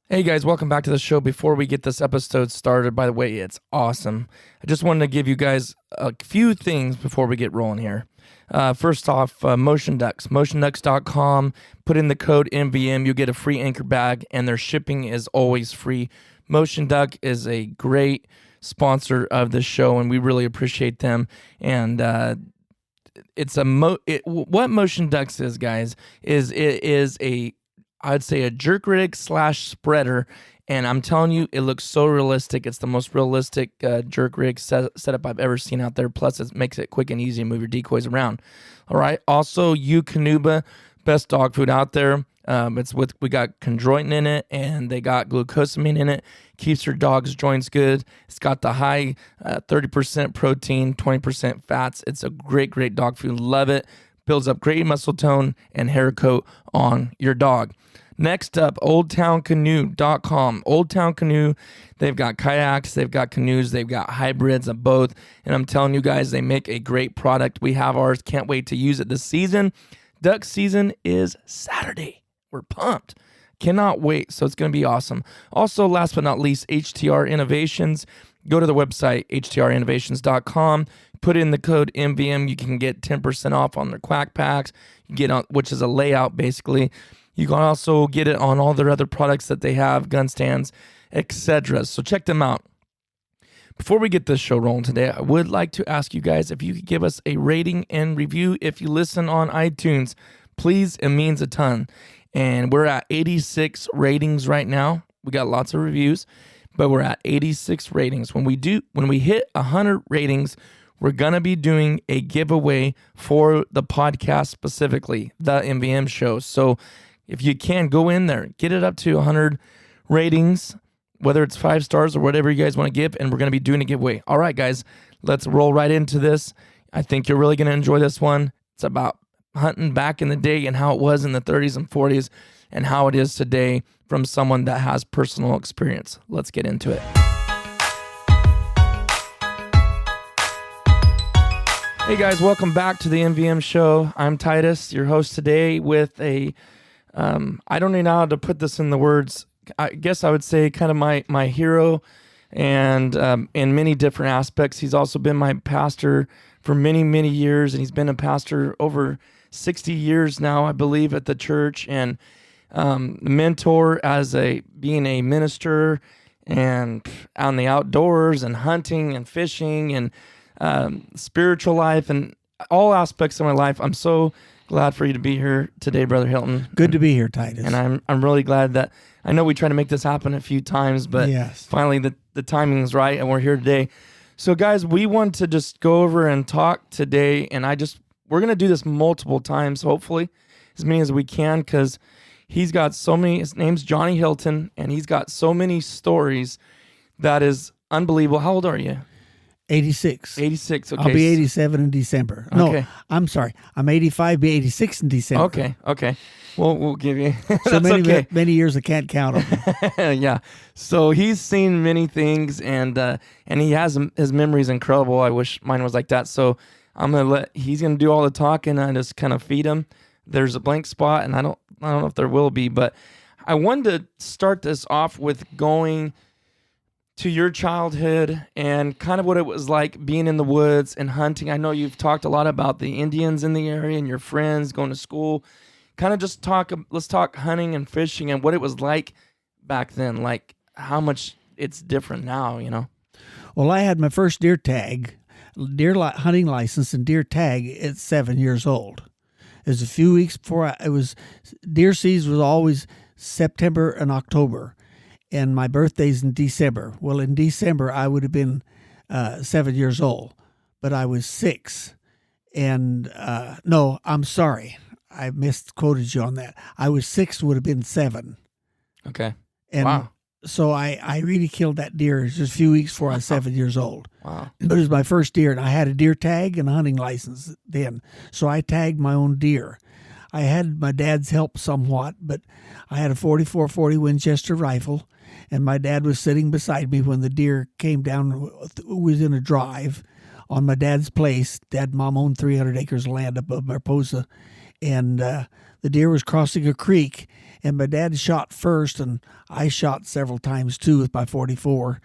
Hey guys, welcome back to the show. Before we get this episode started, by the way, it's awesome. I just wanted to give you guys a few things before we get rolling here. First off, Motion Ducks, motionducks.com. Put in the code MVM, you'll get a free anchor bag, and their shipping is always free. Motion Duck is a great sponsor of the show, and we really appreciate them. And what Motion Ducks is, guys, is it is I'd say a jerk rig / spreader, and I'm telling you, it looks so realistic. It's the most realistic jerk rig setup I've ever seen out there. Plus, it makes it quick and easy to move your decoys around. All right. Also, Eukanuba, best dog food out there. We got chondroitin in it, and they got glucosamine in it. Keeps your dog's joints good. It's got the high 30% protein, 20% fats. It's a great dog food. Love it. Builds up great muscle tone and hair coat on your dog. Next up, oldtowncanoe.com. Old Town Canoe, they've got kayaks, they've got canoes, they've got hybrids of both. And I'm telling you guys, they make a great product. We have ours. Can't wait to use it this season. Duck season is Saturday. We're pumped. Cannot wait. So it's going to be awesome. Also, last but not least, HTR Innovations. Go to the website, htrinnovations.com. Put in the code MVM. You can get 10% off on their quack packs, which is a layout basically. You can also get it on all their other products that they have, gun stands, etc. So check them out. Before we get this show rolling today, I would like to ask you guys if you could give us a rating and review if you listen on iTunes. Please, it means a ton. And we're at 86 ratings right now. We got lots of reviews, but we're at 86 ratings. When we hit 100 ratings, we're going to be doing a giveaway for the podcast specifically, the MVM show. So if you can, go in there, get it up to 100 ratings, whether it's 5 stars or whatever you guys want to give, and we're going to be doing a giveaway. All right, guys, let's roll right into this. I think you're really going to enjoy this one. It's about hunting back in the day and how it was in the 30s and 40s and how it is today from someone that has personal experience. Let's get into it. Hey, guys, welcome back to the MVM show. I'm Titus, your host today with I don't even know how to put this in the words. I guess I would say kind of my hero, and in many different aspects. He's also been my pastor for many years, and he's been a pastor over 60 years now, I believe, at the church, and mentor being a minister and on the outdoors and hunting and fishing and spiritual life and all aspects of my life. I'm so glad for you to be here today, Brother Hilton. Good to be here, Titus. And I'm really glad that I know we tried to make this happen a few times, but Finally the timing's right and we're here today. So guys, we want to just go over and talk today, and we're going to do this multiple times, hopefully, as many as we can, because he's got so many. His name's Johnny Hilton, and he's got so many stories that is unbelievable. How old are you? 86. 86, okay. I'll be 87 in December. Okay. No, I'm sorry. I'm 85, be 86 in December. Okay. We'll give you... So many years I can't count them. Yeah. So he's seen many things, and he has his memory's incredible. I wish mine was like that. So he's gonna do all the talking, and I just kind of feed him. There's a blank spot, and I don't know if there will be, but I wanted to start this off with going to your childhood and kind of what it was like being in the woods and hunting. I know you've talked a lot about the Indians in the area and your friends going to school. Kind of just let's talk hunting and fishing and what it was like back then, like how much it's different now, you know? Well, I had my first deer hunting license and deer tag at 7 years old. It was a few weeks before deer season was always September and October. And my birthday's in December. Well, in December, I would have been 7 years old, but I was 6. And no, I'm sorry. I misquoted you on that. I was 6, would have been 7. Okay. And wow. So I really killed that deer just a few weeks before I was 7 years old. Wow. But it was my first deer, and I had a deer tag and a hunting license then. So I tagged my own deer. I had my dad's help somewhat, but I had a 44-40 Winchester rifle, and my dad was sitting beside me when the deer came down. Was in a drive on my dad's place. Dad and Mom owned 300 acres of land above Mariposa, and the deer was crossing a creek, And my dad shot first, and I shot several times too with my 44.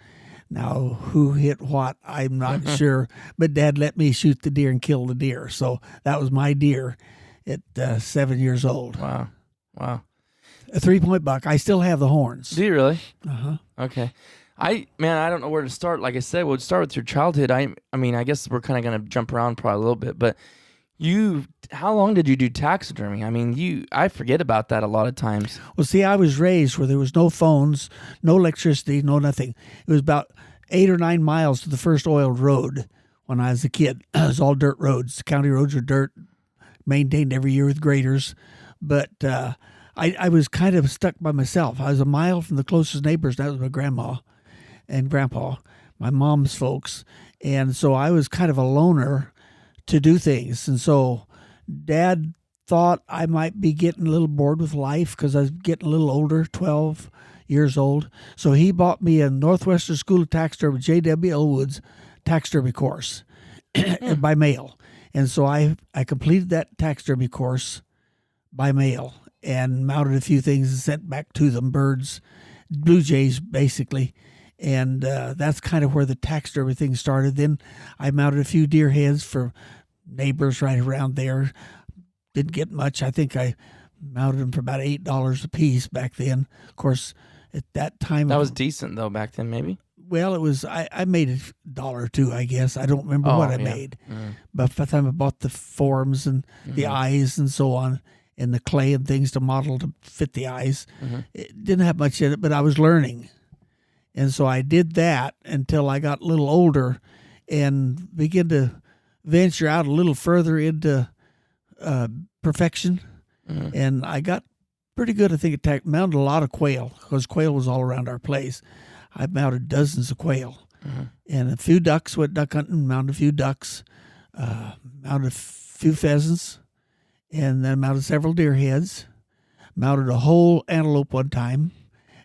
Now, who hit what, I'm not sure, but Dad let me shoot the deer and kill the deer. So that was my deer at 7 years old. Wow. A 3-point buck. I still have the horns. Do you really? Uh-huh. Okay. I don't know where to start. Like I said, we'll start with your childhood. I mean, I guess we're kind of going to jump around probably a little bit, but how long did you do taxidermy? I mean, I forget about that a lot of times. Well, see, I was raised where there was no phones, no electricity, no nothing. It was about 8 or 9 miles to the first oiled road when I was a kid. It was all dirt roads. The county roads are dirt, maintained every year with graders. But I was kind of stuck by myself. I was a mile from the closest neighbors. That was my grandma and grandpa, my mom's folks. And so I was kind of a loner to do things. And so Dad thought I might be getting a little bored with life because I was getting a little older, 12 years old. So he bought me a Northwestern School of Taxidermy, J.W. Elwood's taxidermy course by mail. And so I completed that taxidermy course by mail and mounted a few things and sent back to them, birds, blue jays, basically. And that's kind of where the taxidermy thing started. Then I mounted a few deer heads for neighbors right around there. Didn't get much. I think I mounted them for about $8 a piece back then. Of course, at that time... That was decent, though, back then, maybe? Well, it was... I made $1 or $2, I guess. I don't remember what I made. But by the time I bought the forms and the eyes and so on, and the clay and things to model to fit the eyes, it didn't have much in it, but I was learning. And so I did that until I got a little older and began to venture out a little further into perfection. And I got pretty good, I think, at mounted a lot of quail because quail was all around our place. I mounted dozens of quail and a few ducks, went duck hunting, mounted a few ducks, mounted a few pheasants, and then mounted several deer heads, mounted a whole antelope one time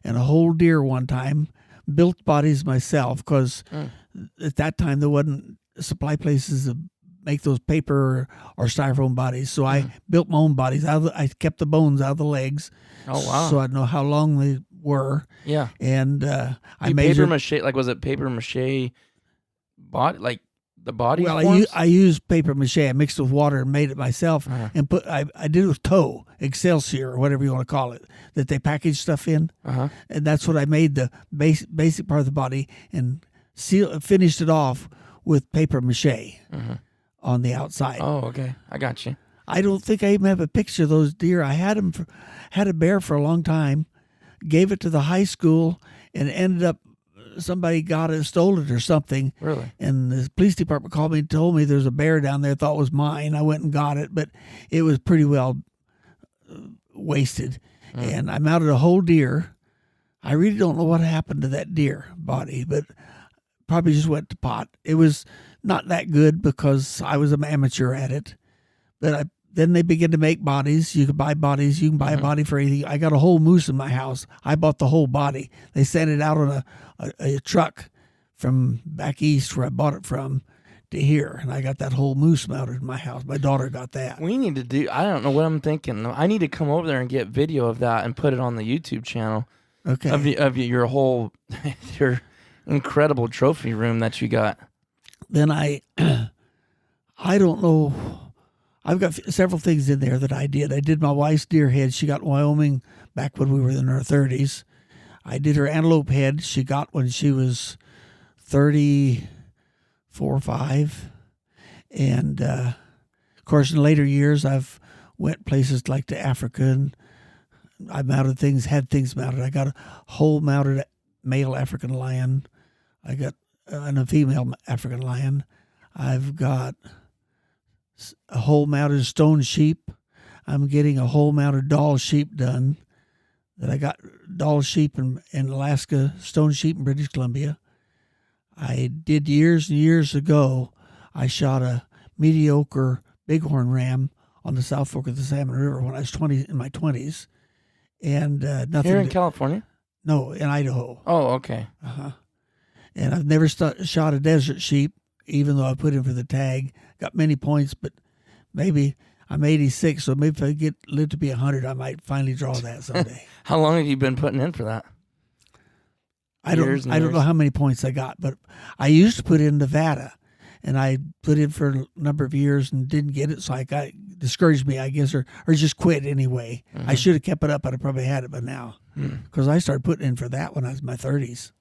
and a whole deer one time. Built bodies myself because at that time there wasn't supply places to make those paper or styrofoam bodies. So I built my own bodies. I kept the bones out of the legs. Oh, wow. So I'd know how long they were. Yeah. And I paper measured. mache, like, was it paper mache body, like the body Well, forms? I used paper mache. I mixed it with water and made it myself. And I did it with tow, Excelsior, or whatever you want to call it, that they package stuff in. And that's what I made the basic part of the body and finished it off with paper mache on the outside. Oh, okay. I got you. I don't think I even have a picture of those deer. I had a bear for a long time, gave it to the high school, and ended up somebody got it, stole it or something. Really? And the police department called me and told me there's a bear down there, thought it was mine. I went and got it, but it was pretty well wasted. And I mounted a whole deer. I really don't know what happened to that deer body, but probably just went to pot. It was not that good because I was an amateur at it. But then they began to make bodies. You could buy bodies. You can buy a body for anything. I got a whole moose in my house. I bought the whole body. They sent it out on a truck from back east where I bought it from to here. And I got that whole moose mounted in my house. My daughter got that. We need to do, I don't know what I'm thinking. I need to come over there and get video of that and put it on the YouTube channel. Okay. Of your whole, your incredible trophy room that you got. Then I don't know. I've got several things in there that I did. I did my wife's deer head. She got in Wyoming back when we were in our 30s. I did her antelope head. She got when she was 34 or 5. And, of course, in later years, I've went places like to Africa, and I mounted things, had things mounted. I got a whole mounted male African lion. I got a female African lion. I've got a whole mounted stone sheep. I'm getting a whole mounted doll sheep done. That I got doll sheep in Alaska, stone sheep in British Columbia. I did years and years ago. I shot a mediocre bighorn ram on the South Fork of the Salmon River when I was in my 20s, and nothing. Here in California? No, in Idaho. Oh, okay. And I've never shot a desert sheep, even though I put in for the tag. Got many points, but maybe I'm 86, so maybe if I live to be 100, I might finally draw that someday. How long have you been putting in for that? I don't know how many points I got, but I used to put in Nevada, and I put in for a number of years and didn't get it, so I got discouraged me, I guess, or just quit anyway. I should have kept it up. I'd have probably had it by now, because I started putting in for that when I was in my 30s.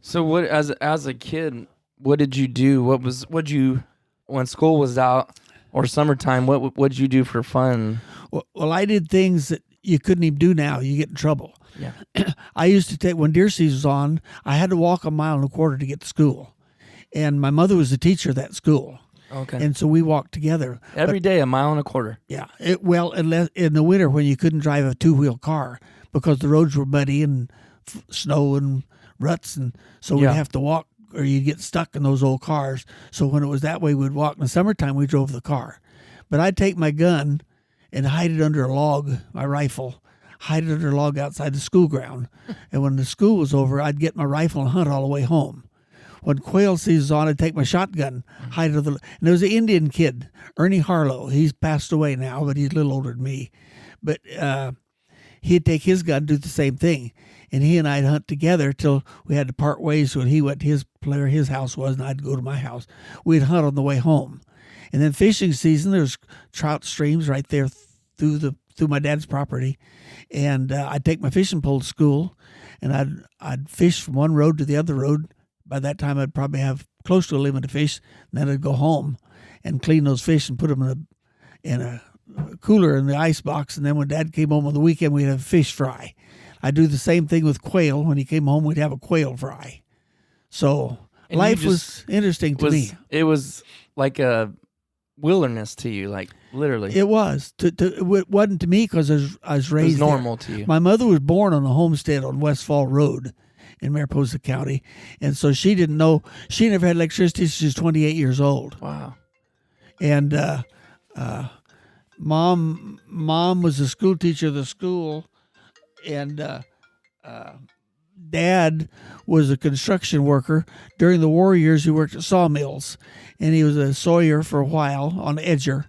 So what, as a kid, what did you do? What'd you when school was out or summertime? What'd you do for fun? Well, I did things that you couldn't even do now. You get in trouble. Yeah. I used to take, when deer season was on, I had to walk 1.25 miles to get to school. And my mother was the teacher at that school. Okay. And so we walked together. Every day, 1.25 miles. Yeah. Unless in the winter when you couldn't drive a 2-wheel car because the roads were muddy and snow and ruts. And so we'd have to walk or you'd get stuck in those old cars. So when it was that way, we'd walk. In the summertime, we drove the car. But I'd take my gun and hide it under a log, my rifle, hide it under a log outside the school ground. And when the school was over, I'd get my rifle and hunt all the way home. When quail season was on, I'd take my shotgun, hide it. And there was an Indian kid, Ernie Harlow. He's passed away now, but he's a little older than me. But he'd take his gun and do the same thing. And he and I'd hunt together till we had to part ways when he went to where his house was and I'd go to my house. We'd hunt on the way home. And then fishing season, there's trout streams right there through my dad's property. And I'd take my fishing pole to school, and I'd fish from one road to the other road. By that time, I'd probably have close to a limit of fish. And then I'd go home and clean those fish and put them in a cooler in the ice box. And then when Dad came home on the weekend, we'd have fish fry. I'd do the same thing with quail. When he came home, we'd have a quail fry. So life was interesting to me. It was like a wilderness to you, like literally. It was. It wasn't to me because I was raised It was normal there. to you. My mother was born on a homestead on Westfall Road in Mariposa County, and so she didn't know. She never had electricity. She was 28 years old. Wow. And mom was a school teacher of the school, and Dad was a construction worker. During the war years, he worked at sawmills, and he was a sawyer for a while on Edger,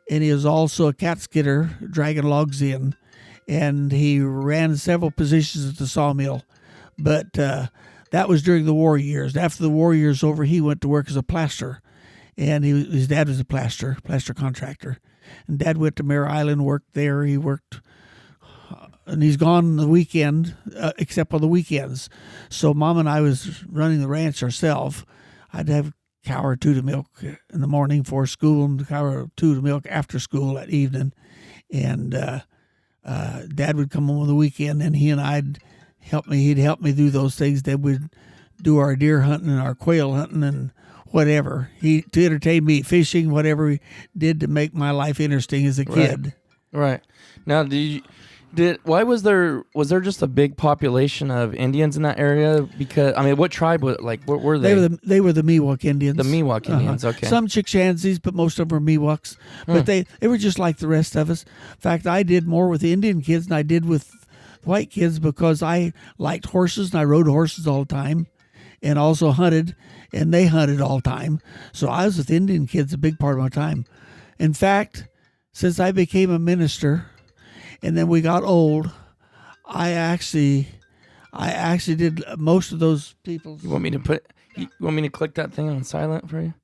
and he was also a cat skidder, dragging logs in, and he ran several positions at the sawmill. But that was during the war years. After the war years over, he went to work as a plasterer, and his dad was a plaster contractor. And Dad went to Mare Island, worked there. He worked, and he's gone on the weekend, except on the weekends. So Mom and I was running the ranch ourselves. I'd have a cow or two to milk in the morning before school, and a cow or two to milk after school that evening. And Dad would come home on the weekend, and he and I'd help me. He'd help me do those things. Then we'd do our deer hunting and our quail hunting and whatever. To entertain me, fishing, whatever he did to make my life interesting as a kid. Right. Now, was there just a big population of Indians in that area? Because what tribe was what were they? They were the Miwok Indians. The Miwok Indians. Okay. Some Chickchansies, but most of them were Miwoks. But they were just like the rest of us. In fact, I did more with the Indian kids than I did with white kids because I liked horses and I rode horses all the time, and also hunted, and they hunted all the time. So I was with Indian kids a big part of my time. In fact, since I became a minister, and then we got old, I actually did most of those people. You want me to click that thing on silent for you?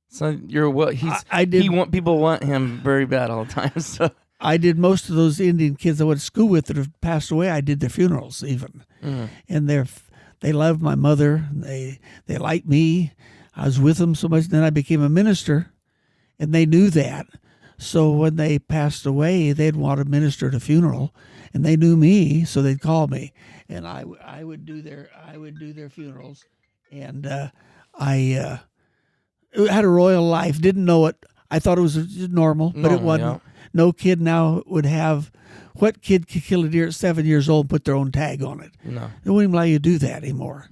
So you're what I did. People want him very bad all the time. So I did most of those Indian kids I went to school with that have passed away. I did their funerals even, and they loved my mother. They liked me. I was with them so much. Then I became a minister, and they knew that. So when they passed away, they'd want to minister at a funeral, and they knew me, so they'd call me, and I would do their funerals, and I had a royal life. Didn't know it. I thought it was just normal, but it wasn't. Yeah. No kid now would have. What kid could kill a deer at 7 years old and put their own tag on it? No. They wouldn't even allow you to do that anymore.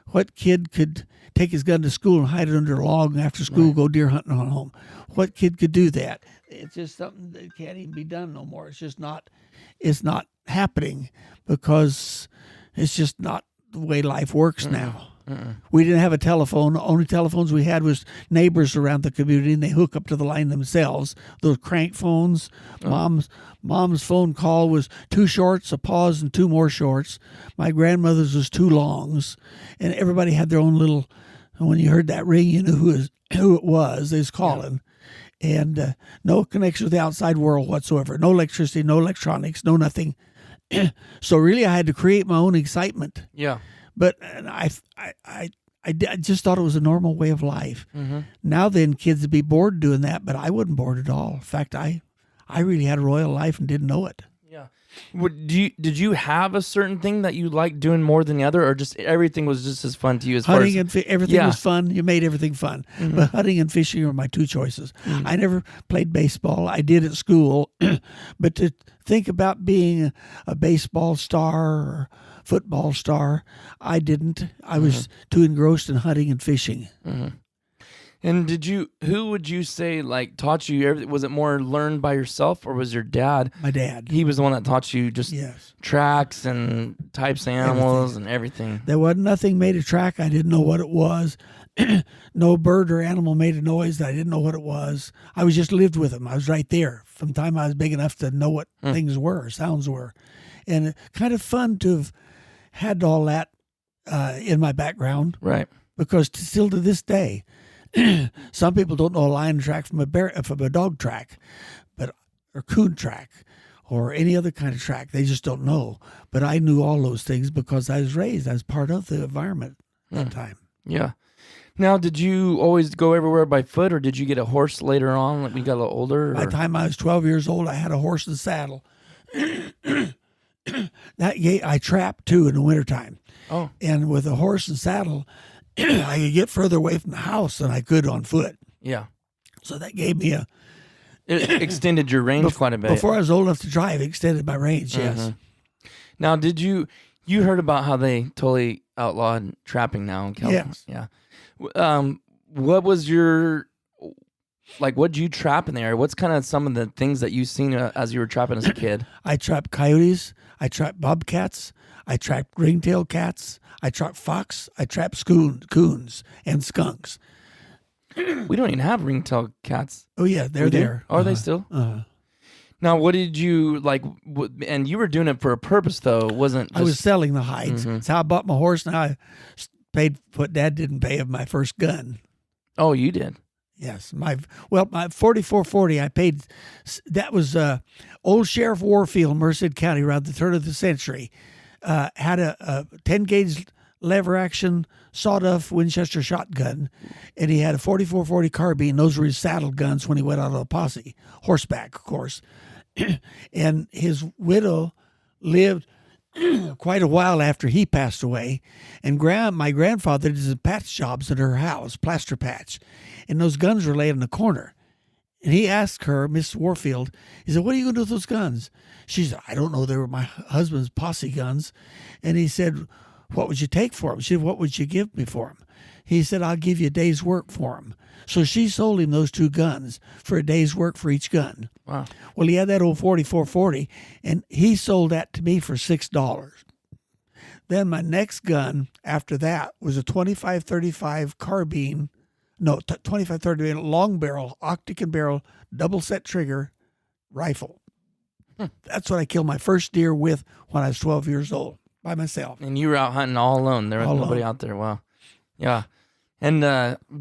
What kid could take his gun to school and hide it under a log, and after school go deer hunting on home? What kid could do that? It's just something that can't even be done no more. It's just not. It's not happening because it's just not the way life works now. We didn't have a telephone. The only telephones we had was neighbors around the community, and they hook up to the line themselves. Those crank phones. Mom's phone call was 2 shorts, a pause, and 2 more shorts. My grandmother's was 2 longs, and everybody had their own little. When you heard that ring, you knew who it was. They was calling. And no connection with the outside world whatsoever. No electricity, no electronics, no nothing. So really, I had to create my own excitement. Yeah. But I just thought it was a normal way of life. Now then, kids would be bored doing that, but I wasn't bored at all. In fact, I really had a royal life and didn't know it. Yeah. Did you have a certain thing that you liked doing more than the other, or just everything was just as fun to you as hunting far as and everything was fun? You made everything fun, but hunting and fishing were my 2 choices. I never played baseball. I did at school, but to think about being a baseball star or football star, I didn't. I was too engrossed in hunting and fishing. And who would you say like taught you everything? Was it more learned by yourself, or was your dad? My dad. He was the one that taught you just tracks and types of animals and everything. There wasn't nothing made a track. I didn't know what it was. No bird or animal made a noise that I didn't know what it was. I was just lived with them. I was right there from the time I was big enough to know what things were, sounds were. And kind of fun to have had all that in my background. Right. Because still to this day, some people don't know a lion track from a dog track, or coon track, or any other kind of track. They just don't know. But I knew all those things because I was raised. I was part of the environment at that time. Yeah. Now, did you always go everywhere by foot, or did you get a horse later on when you got a little older? By the time I was 12 years old, I had a horse and saddle. I trapped too in the wintertime. Oh. And with a horse and saddle, I could get further away from the house than I could on foot. Yeah. So that gave me it extended your range quite a bit. Before I was old enough to drive, it extended my range, yes. Now, did you heard about how they totally outlawed trapping now in California? Yes. Yeah. What was your, what'd you trap in there? What's kind of some of the things that you seen as you were trapping as a kid? I trapped coyotes. I trapped bobcats. I trapped ringtail cats. I trapped fox. I trapped coons and skunks. We don't even have ringtail cats. Oh, yeah, they're there. Are they still? Now, what did you, and you were doing it for a purpose, though, wasn't just... I was selling the hides. That's how I bought my horse. Now I paid what Dad didn't pay of my first gun. Oh, you did? Yes. My 4440, I paid... That was old Sheriff Warfield, Merced County, around the turn of the century. Had a 10-gauge lever action sawed-off Winchester shotgun, and he had a 4440 carbine. Those were his saddle guns when he went out on a posse, horseback, of course. And his widow lived quite a while after he passed away, and my grandfather did some patch jobs at her house, plaster patch, and those guns were laid in the corner. And he asked her, Miss Warfield, he said, "What are you going to do with those guns?" She said, "I don't know. They were my husband's posse guns." And he said, "What would you take for them?" She said, "What would you give me for them?" He said, "I'll give you a day's work for them." So she sold him those 2 guns for a day's work for each gun. Wow. Well, he had that old 4440, and he sold that to me for $6. Then my next gun after that was a 2535 carbine. No, 2530 long barrel, octagon barrel, double set trigger rifle. That's what I killed my first deer with when I was 12 years old by myself. And you were out hunting all alone. There was nobody out there. Wow. Yeah. And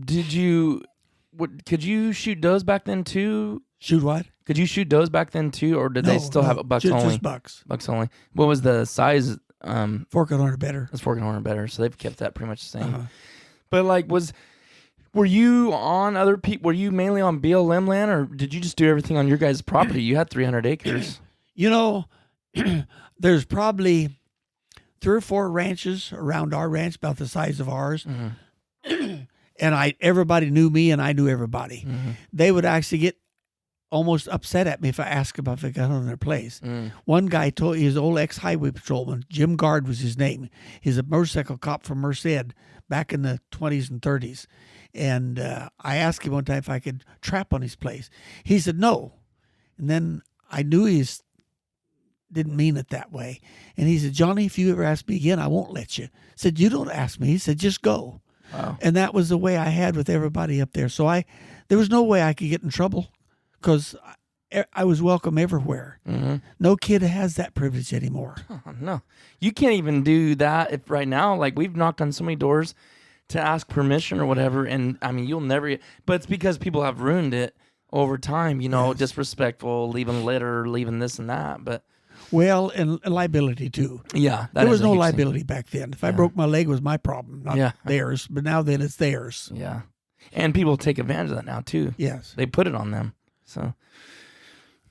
could you shoot does back then too? Shoot what? Could you shoot does back then too, or did they still have bucks only? Just bucks. Bucks only. What was the size? Fork and horn or better. It's fork and horn or better. So they've kept that pretty much the same. But were you on other people? Were you mainly on BLM land, or did you just do everything on your guys' property? You had 300 acres. You know, there's probably 3 or 4 ranches around our ranch, about the size of ours. And everybody knew me, and I knew everybody. They would actually get almost upset at me if I asked about if I got on their place. One guy told his old ex-highway patrolman, Jim Guard was his name. He's a motorcycle cop from Merced back in the 20s and 30s. And I asked him one time if I could trap on his place. He said no. And then I knew his didn't mean it that way. And he said, Johnny, if you ever ask me again, I won't let you. I said, you don't ask me. He said, just go. Wow. And that was the way I had with everybody up there. So there was no way I could get in trouble because I was welcome everywhere. Mm-hmm. No kid has that privilege anymore. Oh, no, you can't even do that if right now, like we've knocked on so many doors to ask permission or whatever. And I mean, you'll never, but it's because people have ruined it over time, Yes. disrespectful, leaving litter, leaving this and that. But well, and liability too. yeah, there was no liability back then. If I Yeah. broke my leg, it was my problem, not theirs. But now then it's theirs. Yeah. And people take advantage of that now too. Yes. They put it on them. So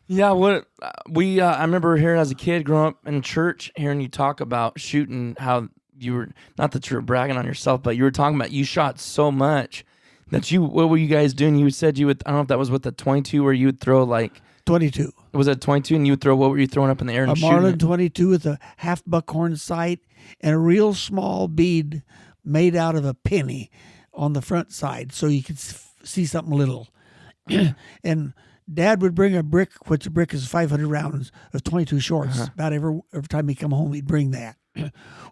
yeah, I remember hearing as a kid growing up in church, hearing you talk about shooting, how you were, not that you were bragging on yourself, but you were talking about you shot so much that what were you guys doing? You said you would, I don't know if that was with the 22 where you would throw like 22. Was that 22 and you would throw, what were you throwing up in the air and A shooting? Marlin 22 with a half buckhorn sight and a real small bead made out of a penny on the front side so you could see something little. And Dad would bring a brick, which a brick is 500 rounds of 22 shorts. About every time he'd come home, he'd bring that.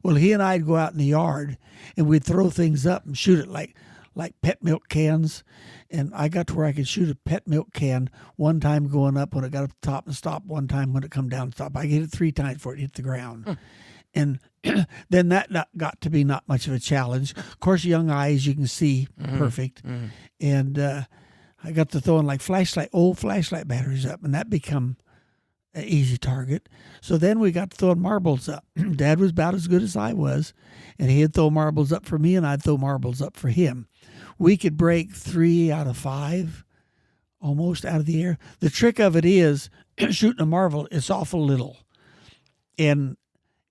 Well, he and I'd go out in the yard and we'd throw things up and shoot it like pet milk cans. And I got to where I could shoot a pet milk can one time going up when it got up the top and stop one time when it come down the top. I hit it 3 times before it hit the ground. And then that got to be not much of a challenge. Of course, young eyes, you can see perfect. And I got to throwing like old flashlight batteries up, and that become an easy target. So then we got to throwing marbles up. Dad was about as good as I was, and he'd throw marbles up for me, and I'd throw marbles up for him. We could break 3 out of 5 almost out of the air. The trick of it is shooting a marble, it's awful little. And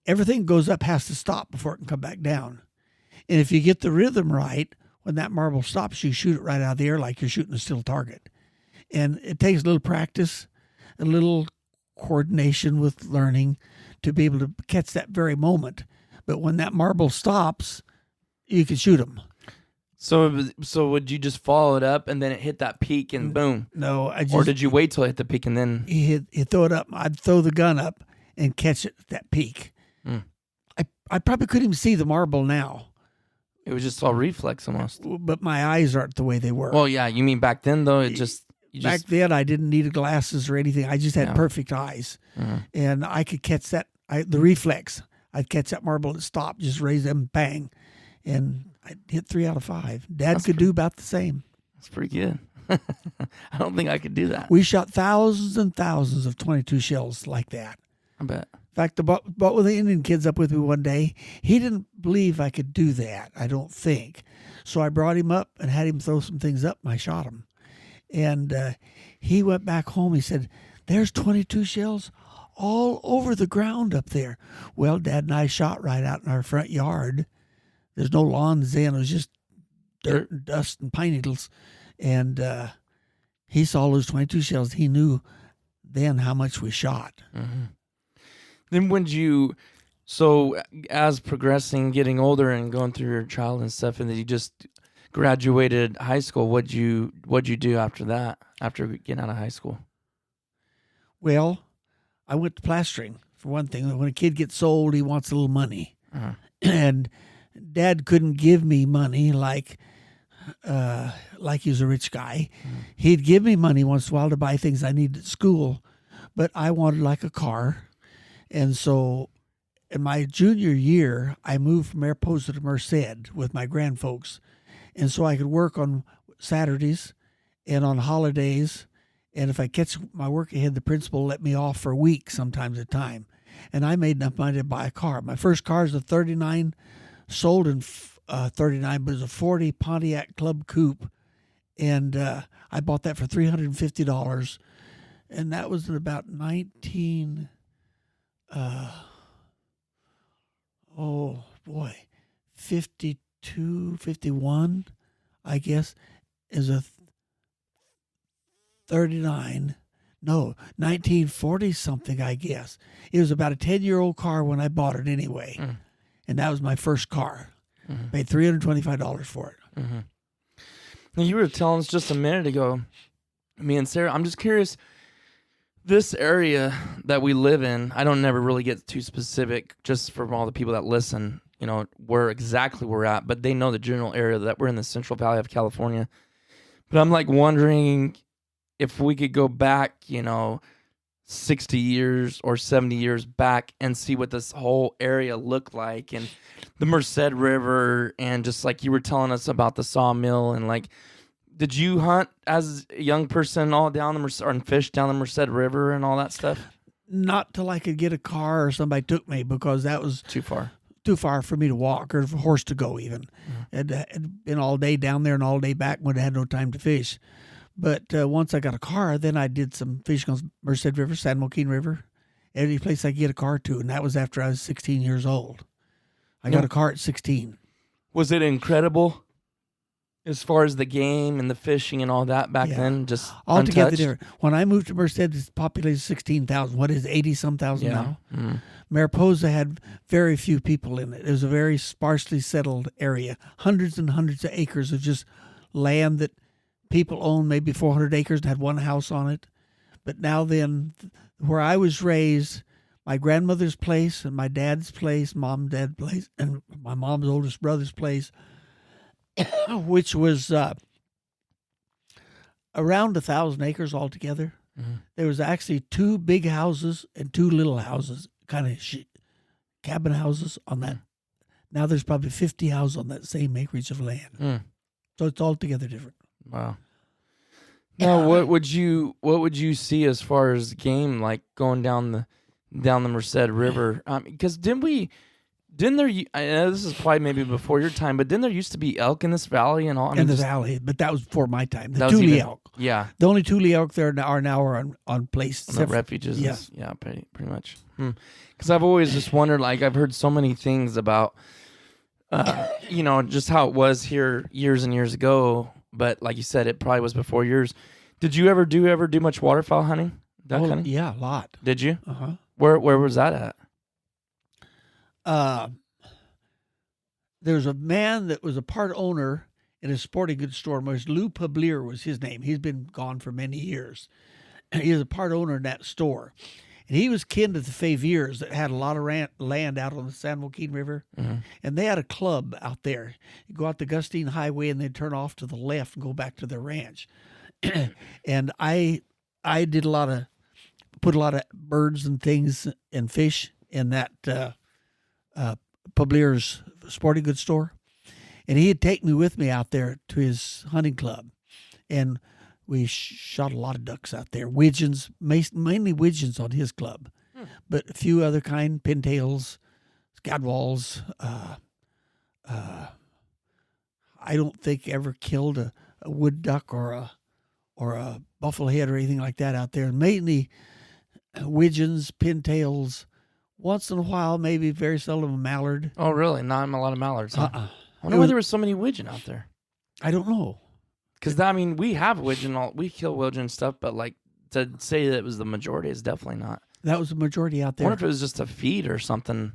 everything goes up has to stop before it can come back down. And if you get the rhythm right, when that marble stops, you shoot it right out of the air like you're shooting a still target. And it takes a little practice, a little coordination with learning to be able to catch that very moment. But when that marble stops, you can shoot them. So would you just follow it up and then it hit that peak and boom? No, or did you wait till it hit the peak and then? He'd throw it up. I'd throw the gun up and catch it at that peak. I probably couldn't even see the marble now. It was just all reflex almost. But my eyes aren't the way they were. Well, yeah, you mean back then though? Back then, I didn't need glasses or anything. I just had perfect eyes, and I could catch that. The reflex, I'd catch that marble and stop, just raise them, bang, and I'd hit 3 out of 5. Dad could do about the same. That's pretty good. I don't think I could do that. We shot thousands and thousands of 22 shells like that. I bet. In fact, I brought one of the Indian kids up with me one day. He didn't believe I could do that, I don't think. So I brought him up and had him throw some things up, and I shot him. And he went back home. He said, there's 22 shells all over the ground up there. Well, Dad and I shot right out in our front yard. There's no lawns then. It was just dirt and dust and pine needles. And he saw those 22 shells. He knew then how much we shot. Then as progressing, getting older and going through your child and stuff, and then you just graduated high school, what'd you do after that, after getting out of high school? Well, I went to plastering, for one thing. When a kid gets old, he wants a little money. And Dad couldn't give me money like he was a rich guy. He'd give me money once in a while to buy things I needed at school, but I wanted like a car. And so in my junior year, I moved from Mariposa to Merced with my grandfolks. And so I could work on Saturdays and on holidays. And if I catch my work ahead, the principal let me off for a week sometimes at a time. And I made enough money to buy a car. My first car is a 39, sold in 39, but it was a 40 Pontiac Club Coupe. And I bought that for $350. And that was in about 52, 51, I guess, is a 39. No, 1940 something, I guess. It was about a 10-year-old car when I bought it anyway. And that was my first car. Paid $325 for it. Now, you were telling us just a minute ago, me and Sarah, I'm just curious, This area that we live in, I don't never really get too specific, just for all the people that listen, where exactly we're at, but they know the general area that we're in the Central Valley of California. But I'm like wondering if we could go back, 60 years or 70 years back and see what this whole area looked like, and the Merced River, and just like you were telling us about the sawmill, and like, did you hunt as a young person all down the and fish down the Merced River and all that stuff? Not till I could get a car or somebody took me, because that was Too far. Too far for me to walk or for a horse to go even. It'd been all day down there and all day back when I had no time to fish. But once I got a car, then I did some fishing on Merced River, San Joaquin River, any place I could get a car to. And that was after I was 16 years old. I got a car at 16. Was it incredible as far as the game and the fishing and all that back then? Just altogether untouched? different. When I moved to Merced, it's populated 16,000. What is it, 80-some thousand now? Mm-hmm. Mariposa had very few people in it. It was a very sparsely settled area. Hundreds and hundreds of acres of just land that people owned, maybe 400 acres, and had one house on it. But now then, where I was raised, my grandmother's place and my dad's place, mom, dad's place, and my mom's oldest brother's place, which was around 1,000 acres altogether. Mm-hmm. There was actually 2 big houses and 2 little houses, kind of cabin houses on that. Now there's probably 50 houses on that same acreage of land. So it's altogether different. Wow. Now, what would you see as far as game, like going down the Merced River? Because didn't there? I know this is probably maybe before your time, but didn't there used to be elk in this valley and all? In the valley, but that was before my time. The That was Thule even- elk. Yeah, The only Thule elk there are now on place. on the refuges. Yeah. Yeah, pretty much. Because I've always just wondered, like, I've heard so many things about, just how it was here years and years ago. But like you said, it probably was before yours. Did you ever do much waterfowl hunting? Duck hunting? Yeah, a lot. Did you? Uh-huh. Where was that at? There's a man that was a part owner in a sporting goods store. Lou Publier was his name. He's been gone for many years. He was a part owner in that store. And he was kin to the Faviers that had a lot of land out on the San Joaquin River. Mm-hmm. And they had a club out there. You go out the Gustine Highway and they'd turn off to the left and go back to their ranch. And I did put a lot of birds and things and fish in that Publier's sporting goods store. And he'd take me with me out there to his hunting club. And we shot a lot of ducks out there. Widgeons, mainly widgeons on his club. But a few other kind, pintails, scadwalls. I don't think ever killed a wood duck or a buffalo head or anything like that out there. Mainly widgeons, pintails. Once in a while, maybe very seldom a mallard. Oh, really? Not a lot of mallards. Huh? I wonder why there was so many widgeon out there. I don't know. Because, we have widgeon, we kill widgeon and stuff, but, like, to say that it was the majority is definitely not. That was the majority out I there. wonder if it was just a feed or something.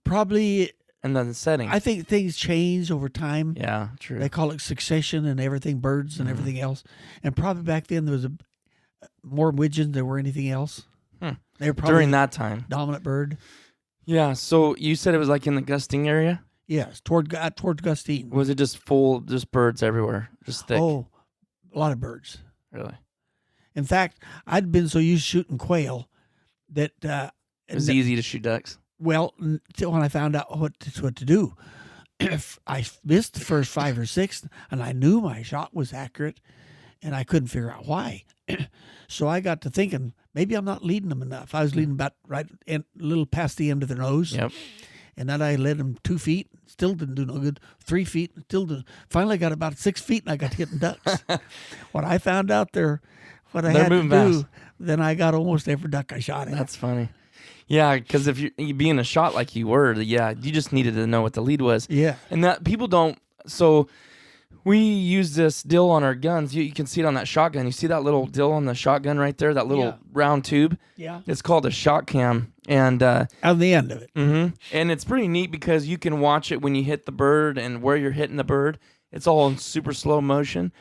Probably. And then the setting. I think things change over time. Yeah, true. They call it succession and everything, birds and everything else. And probably back then there was more widgeons than were anything else. They were probably during that time. Dominant bird. Yeah, so you said it was like in the Gusting area? Yes, toward Gustine. Was it just just birds everywhere? Just thick? Oh, a lot of birds. Really? In fact, I'd been so used to shooting quail that It was easy to shoot ducks? Well, until when I found out what to do. If I missed the first 5 or 6, and I knew my shot was accurate, and I couldn't figure out why. So I got to thinking, maybe I'm not leading them enough. I was leading about right a little past the end of their nose. Yep. And then I led them 2 feet, still didn't do no good. 3 feet, still didn't. Finally, I got about 6 feet, and I got hitting ducks. When I found out what I They're had to moving do, fast. Then I got almost every duck I shot at. That's funny. Yeah, because if you being a shot like you were, you just needed to know what the lead was. Yeah. And that people don't. So we use this dill on our guns. You can see it on that shotgun. You see that little dill on the shotgun right there, that little round tube? Yeah. It's called a shot cam. And on the end of it. Mm-hmm. And it's pretty neat because you can watch it when you hit the bird and where you're hitting the bird. It's all in super slow motion.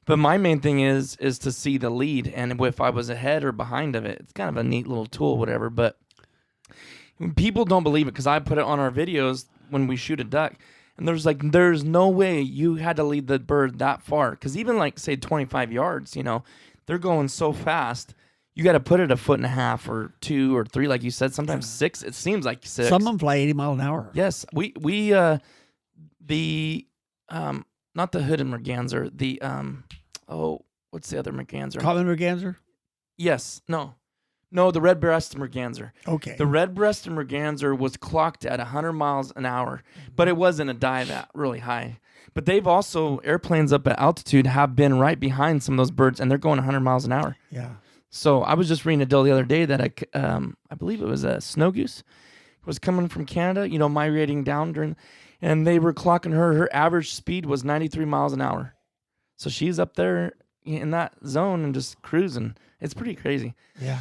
But my main thing is to see the lead, and if I was ahead or behind of it, it's kind of a neat little tool, whatever. But people don't believe it because I put it on our videos when we shoot a duck, and there's no way you had to lead the bird that far, because even like say 25 yards, they're going so fast. You got to put it 1.5 feet or 2 or 3, like you said. Sometimes 6. It seems like 6. Some of them fly 80 miles an hour. Yes, we not the hooded merganser, the what's the other merganser? Common merganser? Yes, no, the red-breasted merganser. Okay. The red-breasted merganser was clocked at 100 miles an hour, but it wasn't a dive at really high. But they've also, airplanes up at altitude have been right behind some of those birds, and they're going 100 miles an hour. Yeah. So I was just reading a deal the other day that I believe it was a snow goose was coming from Canada, migrating down and they were clocking her. Her average speed was 93 miles an hour. So she's up there in that zone and just cruising. It's pretty crazy. Yeah.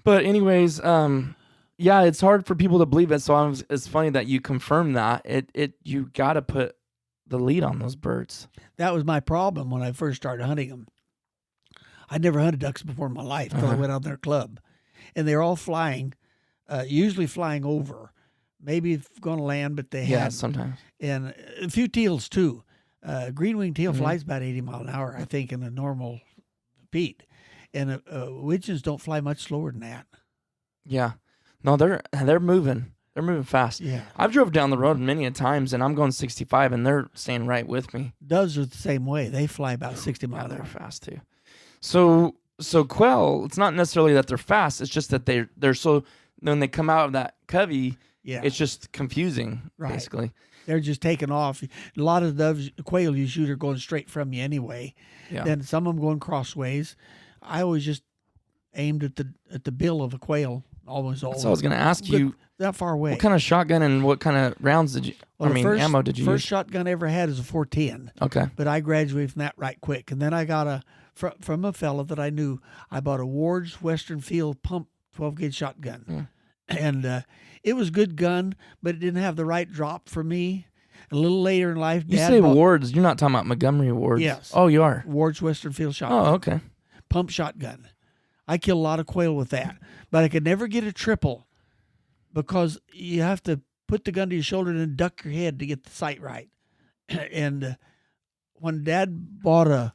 But anyways, yeah, it's hard for people to believe it. So it's funny that you confirm that. You got to put the lead on those birds. That was my problem when I first started hunting them. I'd never hunted ducks before in my life until I went out their club. And they're all flying, usually flying over. Maybe going to land, but they had. Sometimes. And a few teals, too. Green-winged teal flies about 80 miles an hour, I think, in a normal speed. And widgeons don't fly much slower than that. Yeah. No, they're moving. They're moving fast. Yeah. I've drove down the road many a times, and I'm going 65, and they're staying right with me. Doves are the same way. They fly about 60 miles an hour. They're fast, too. So quail, it's not necessarily that they're fast. It's just that they're so, when they come out of that covey, it's just confusing, basically. They're just taking off. A lot of doves, quail you shoot are going straight from you anyway. Yeah. Then some of them going crossways. I always just aimed at the bill of a quail. Almost all. So I was going to ask you, that far away. What kind of shotgun and what kind of rounds did you? Ammo did you use? First shotgun I ever had is a 410. Okay. But I graduated from that right quick, and then I got from a fella that I knew. I bought a Ward's Western Field pump 12-gauge shotgun, and it was a good gun, but it didn't have the right drop for me. A little later in life, you say Ward's. You're not talking about Montgomery Ward's. Yes. Oh, you are. Ward's Western Field shotgun. Oh, okay. Pump shotgun. I killed a lot of quail with that, but I could never get a triple because you have to put the gun to your shoulder and then duck your head to get the sight right. And when Dad bought a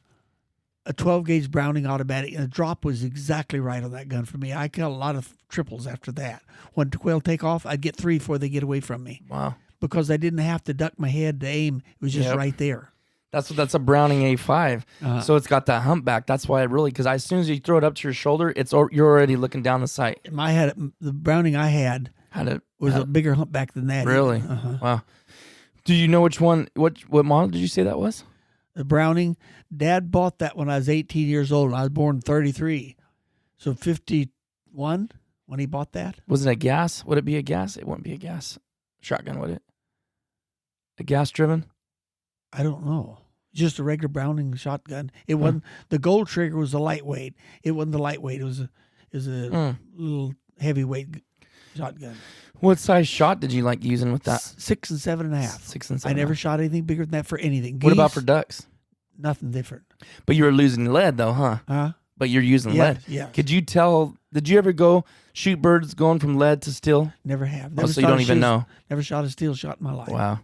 12-gauge Browning automatic, and the drop was exactly right on that gun for me. I killed a lot of triples after that. When the quail take off, I'd get 3 before they get away from me. Wow. Because I didn't have to duck my head to aim. It was just right there. That's a Browning A5. So it's got that humpback. That's why because as soon as you throw it up to your shoulder, you're already looking down the sight. The Browning I had was a bigger humpback than that. Really? Wow. Do you know which one? What model did you say that was? The Browning. Dad bought that when I was 18 years old. I was born in 33, so 51 when he bought that. Was it a gas? Would it be a gas? It wouldn't be a gas shotgun, would it? A gas driven? I don't know. Just a regular Browning shotgun. It wasn't. The gold trigger was a lightweight. It wasn't the lightweight. It was a little heavyweight shotgun. What size shot did you like using with that? 6 and 7.5. 6 and 7. I never shot anything bigger than that for anything. What about for ducks? Nothing different. But you were losing lead though, huh? But you're using lead. Yeah. Could you tell? Did you ever go shoot birds going from lead to steel? Never have. So you don't even know. Never shot a steel shot in my life. Wow.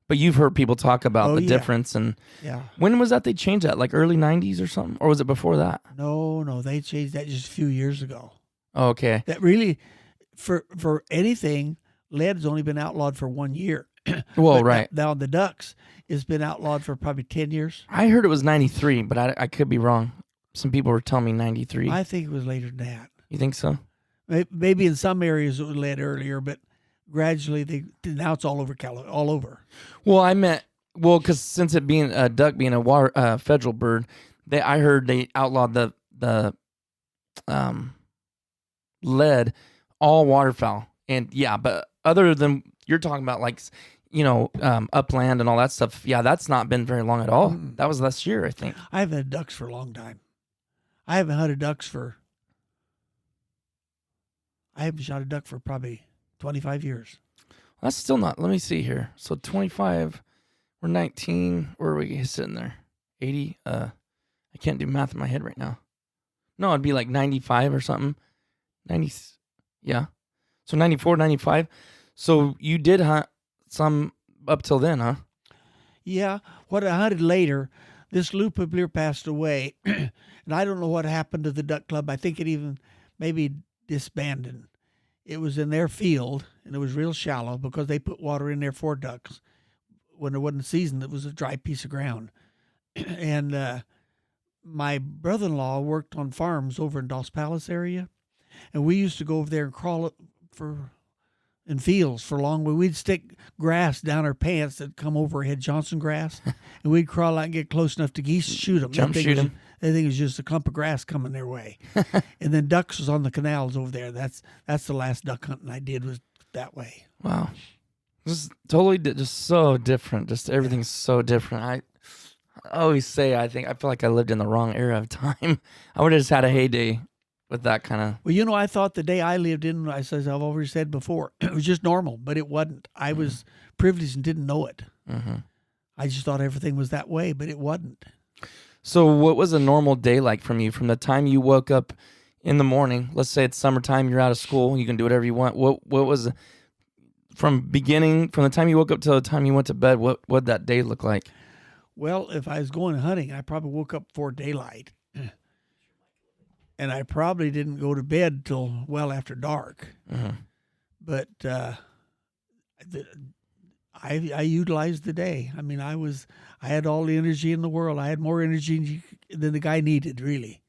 But you've heard people talk about the difference. And when was that they changed that? Like early 90s or something? Or was it before that? No. They changed that just a few years ago. Oh, okay. That really, for anything, lead has only been outlawed for 1 year. Well, right. Now the ducks, it's been outlawed for probably 10 years. I heard it was 93, but I could be wrong. Some people were telling me 93. I think it was later than that. You think so? Maybe in some areas it was lead earlier, but gradually now it's all over all over. Well, because since it being a duck being a water federal bird, I heard they outlawed the lead all waterfowl, and but other than you're talking about like upland and all that stuff, that's not been very long at all. That was last year, I think. I haven't had ducks for a long time. I haven't hunted ducks I haven't shot a duck for probably 25 years. That's still not. Let me see here. So 25, we're 19. Where are we sitting there? 80. I can't do math in my head right now. No, it'd be like 95 or something. 90, yeah. So 94, 95. So you did hunt some up till then, huh? Yeah, what I hunted later, this lupableer passed away, and I don't know what happened to the duck club. I think it even maybe disbanded. It was in their field, and it was real shallow because they put water in there for ducks. When it wasn't season, it was a dry piece of ground. And my brother-in-law worked on farms over in Dos Palace area, and we used to go over there and crawl it in fields for long. We'd stick grass down our pants that come over Head Johnson grass, and we'd crawl out and get close enough to geese shoot them. Jump shoot them. They think it was just a clump of grass coming their way. And then ducks was on the canals over there. That's the last duck hunting I did was that way. Wow. This is totally just so different. Just everything's so different. I always say I feel like I lived in the wrong era of time. I would have just had a heyday with that kind of. Well, I thought the day I lived in, I've always said before, it was just normal, but it wasn't. I was privileged and didn't know it. Mm-hmm. I just thought everything was that way, but it wasn't. So what was a normal day like from you? From the time you woke up in the morning, let's say it's summertime, you're out of school, you can do whatever you want. What was from the time you woke up till the time you went to bed, what'd that day look like? Well, if I was going hunting, I probably woke up before daylight. And I probably didn't go to bed till well after dark. Mm-hmm. But I utilized the day. I mean, I had all the energy in the world. I had more energy than the guy needed, really.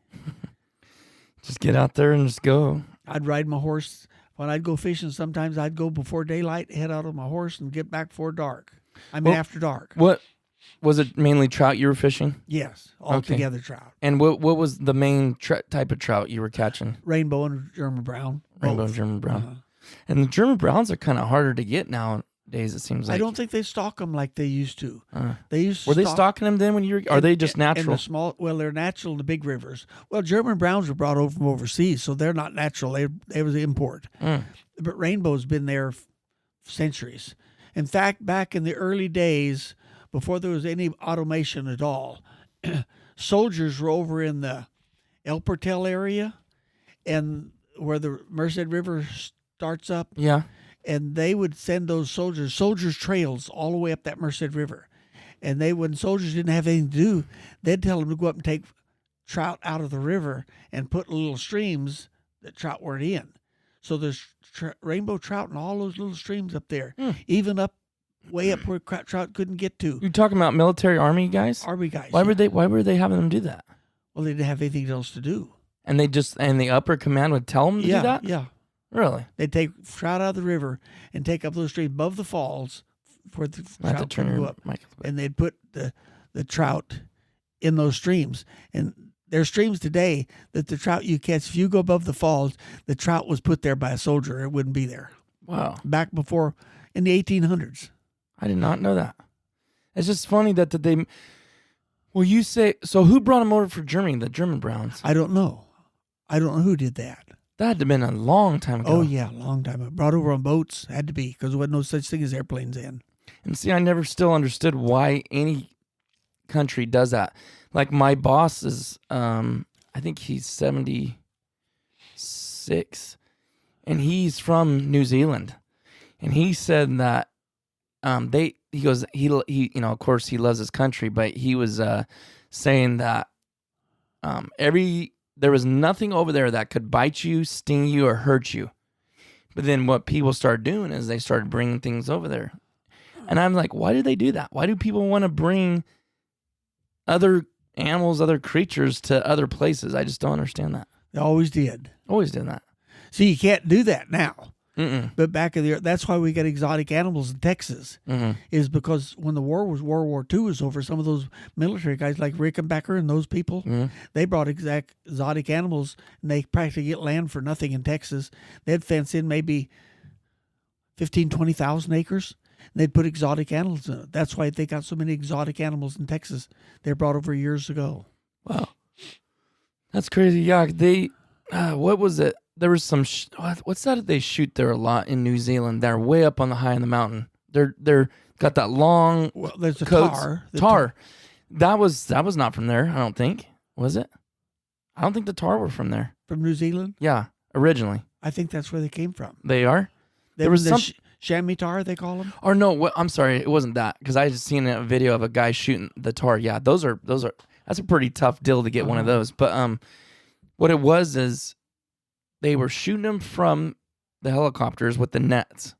Just get out there and just go. I'd ride my horse. When I'd go fishing, sometimes I'd go before daylight, head out on my horse, and get back before dark. After dark. What was it? Mainly trout you were fishing? Yes, altogether trout. And what was the main type of trout you were catching? Rainbow and German brown. Rainbow and German brown. And the German browns are kind of harder to get nowadays, it seems like. I don't think they stock them like they used to. They stocking them then when you were? Are they just natural? They're natural in the big rivers. Well, German browns were brought over from overseas, so they're not natural. They was import. But rainbow's been there centuries. In fact, back in the early days, before there was any automation at all, soldiers were over in the El Portel area, and where the Merced River starts up. Yeah. And they would send those soldiers trails all the way up that Merced River. And when soldiers didn't have anything to do, they'd tell them to go up and take trout out of the river and put little streams that trout weren't in. So there's rainbow trout in all those little streams up there, even way up where trout couldn't get to. You're talking about military army guys? Army guys. Why were they having them do that? Well, they didn't have anything else to do. And the upper command would tell them to do that? Yeah. Really? They'd take trout out of the river and take up those streams above the falls for the trout to go up. And they'd put the trout in those streams. And there's streams today that the trout you catch, if you go above the falls, the trout was put there by a soldier. It wouldn't be there. Wow. Back before, in the 1800s. I did not know that. It's just funny that they... Well, you say... So who brought them over for Germany, the German browns? I don't know. I don't know who did that. That had to have been a long time ago. Oh, yeah, a long time ago. Brought over on boats. Had to be, because there wasn't no such thing as airplanes in. And see, I never still understood why any country does that. Like my boss is, I think he's 76, and he's from New Zealand. And he said that he of course he loves his country, but he was saying that there was nothing over there that could bite you, sting you, or hurt you. But then what people started doing is they started bringing things over there. And I'm like, why do they do that? Why do people want to bring other animals, other creatures to other places? I just don't understand that. They always did. Always did that. See, you can't do that now. Mm-mm. But back in that's why we got exotic animals in Texas, is because when World War II was over, some of those military guys like Rickenbacker and those people, they brought exotic animals, and they practically get land for nothing in Texas. They'd fence in maybe 15,000, 20,000 acres, and they'd put exotic animals in it. That's why they got so many exotic animals in Texas. They brought over years ago. Wow. That's crazy. Yeah, what was it? There was some, what's that they shoot there a lot in New Zealand? They're way up on the high in the mountain. They're got that long there's a coats. tar. That was not from there, I don't think. Was it? I don't think the tar were from there. From New Zealand? Yeah, originally. I think that's where they came from. They are? There was some chamois tar, they call them. Or no, I'm sorry, it wasn't that, because I just seen a video of a guy shooting the tar. Yeah, those are that's a pretty tough deal to get one of those. But what it was is they were shooting them from the helicopters with the nets.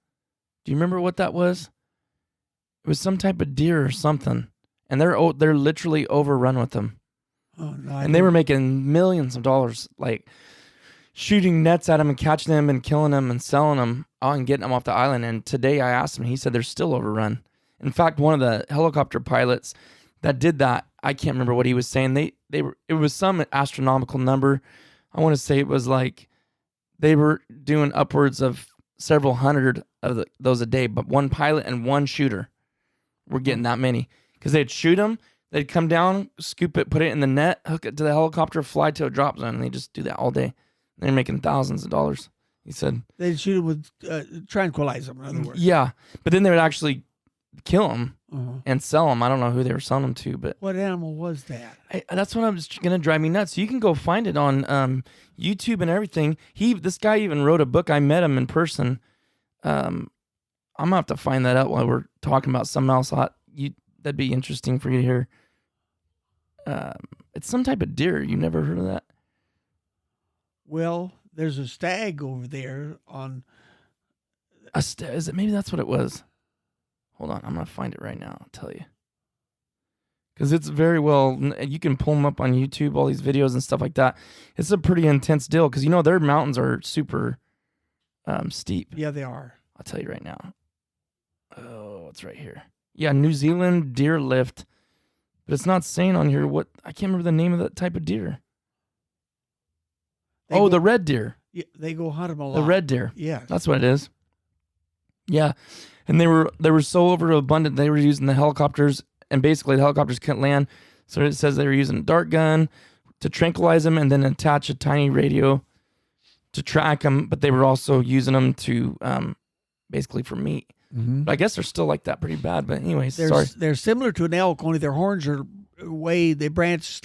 Do you remember what that was? It was some type of deer or something, and they're literally overrun with them. Oh no! And they were making millions of dollars, like shooting nets at them and catching them and killing them and selling them and getting them off the island. And today I asked him, he said they're still overrun. In fact, one of the helicopter pilots that did that, I can't remember what he was saying. It was some astronomical number. I want to say it was like they were doing upwards of several hundred of those a day, but one pilot and one shooter were getting that many, because they'd shoot them, they'd come down, scoop it, put it in the net, hook it to the helicopter, fly to a drop zone, and they just do that all day. They're making thousands of dollars. He said they'd shoot them with tranquilize them. In other words, yeah, but then they would actually kill them and sell them. I don't know who they were selling them to, but what animal was that? That's what was gonna drive me nuts. You can go find it on YouTube and everything. This guy even wrote a book. I met him in person. I'm gonna have to find that out while we're talking about something else. That'd be interesting for you to hear. It's some type of deer. You never heard of that? Well, there's a stag over there on. Is it? Maybe that's what it was. Hold on, I'm gonna find it right now. I'll tell you. Because it's very well. You can pull them up on YouTube, all these videos and stuff like that. It's a pretty intense deal, because their mountains are super steep. Yeah, they are. I'll tell you right now. Oh, it's right here. Yeah, New Zealand deer lift, but it's not saying on here what. I can't remember the name of that type of deer. The red deer. Yeah, they go hunt them a lot. The red deer. Yeah, that's what it is. Yeah, and they were so overabundant. They were using the helicopters, and basically the helicopters couldn't land. So it says they were using a dart gun to tranquilize them, and then attach a tiny radio to track them. But they were also using them to basically for meat. Mm-hmm. But I guess they're still like that pretty bad. But anyways, they're similar to an elk, only their horns are they branch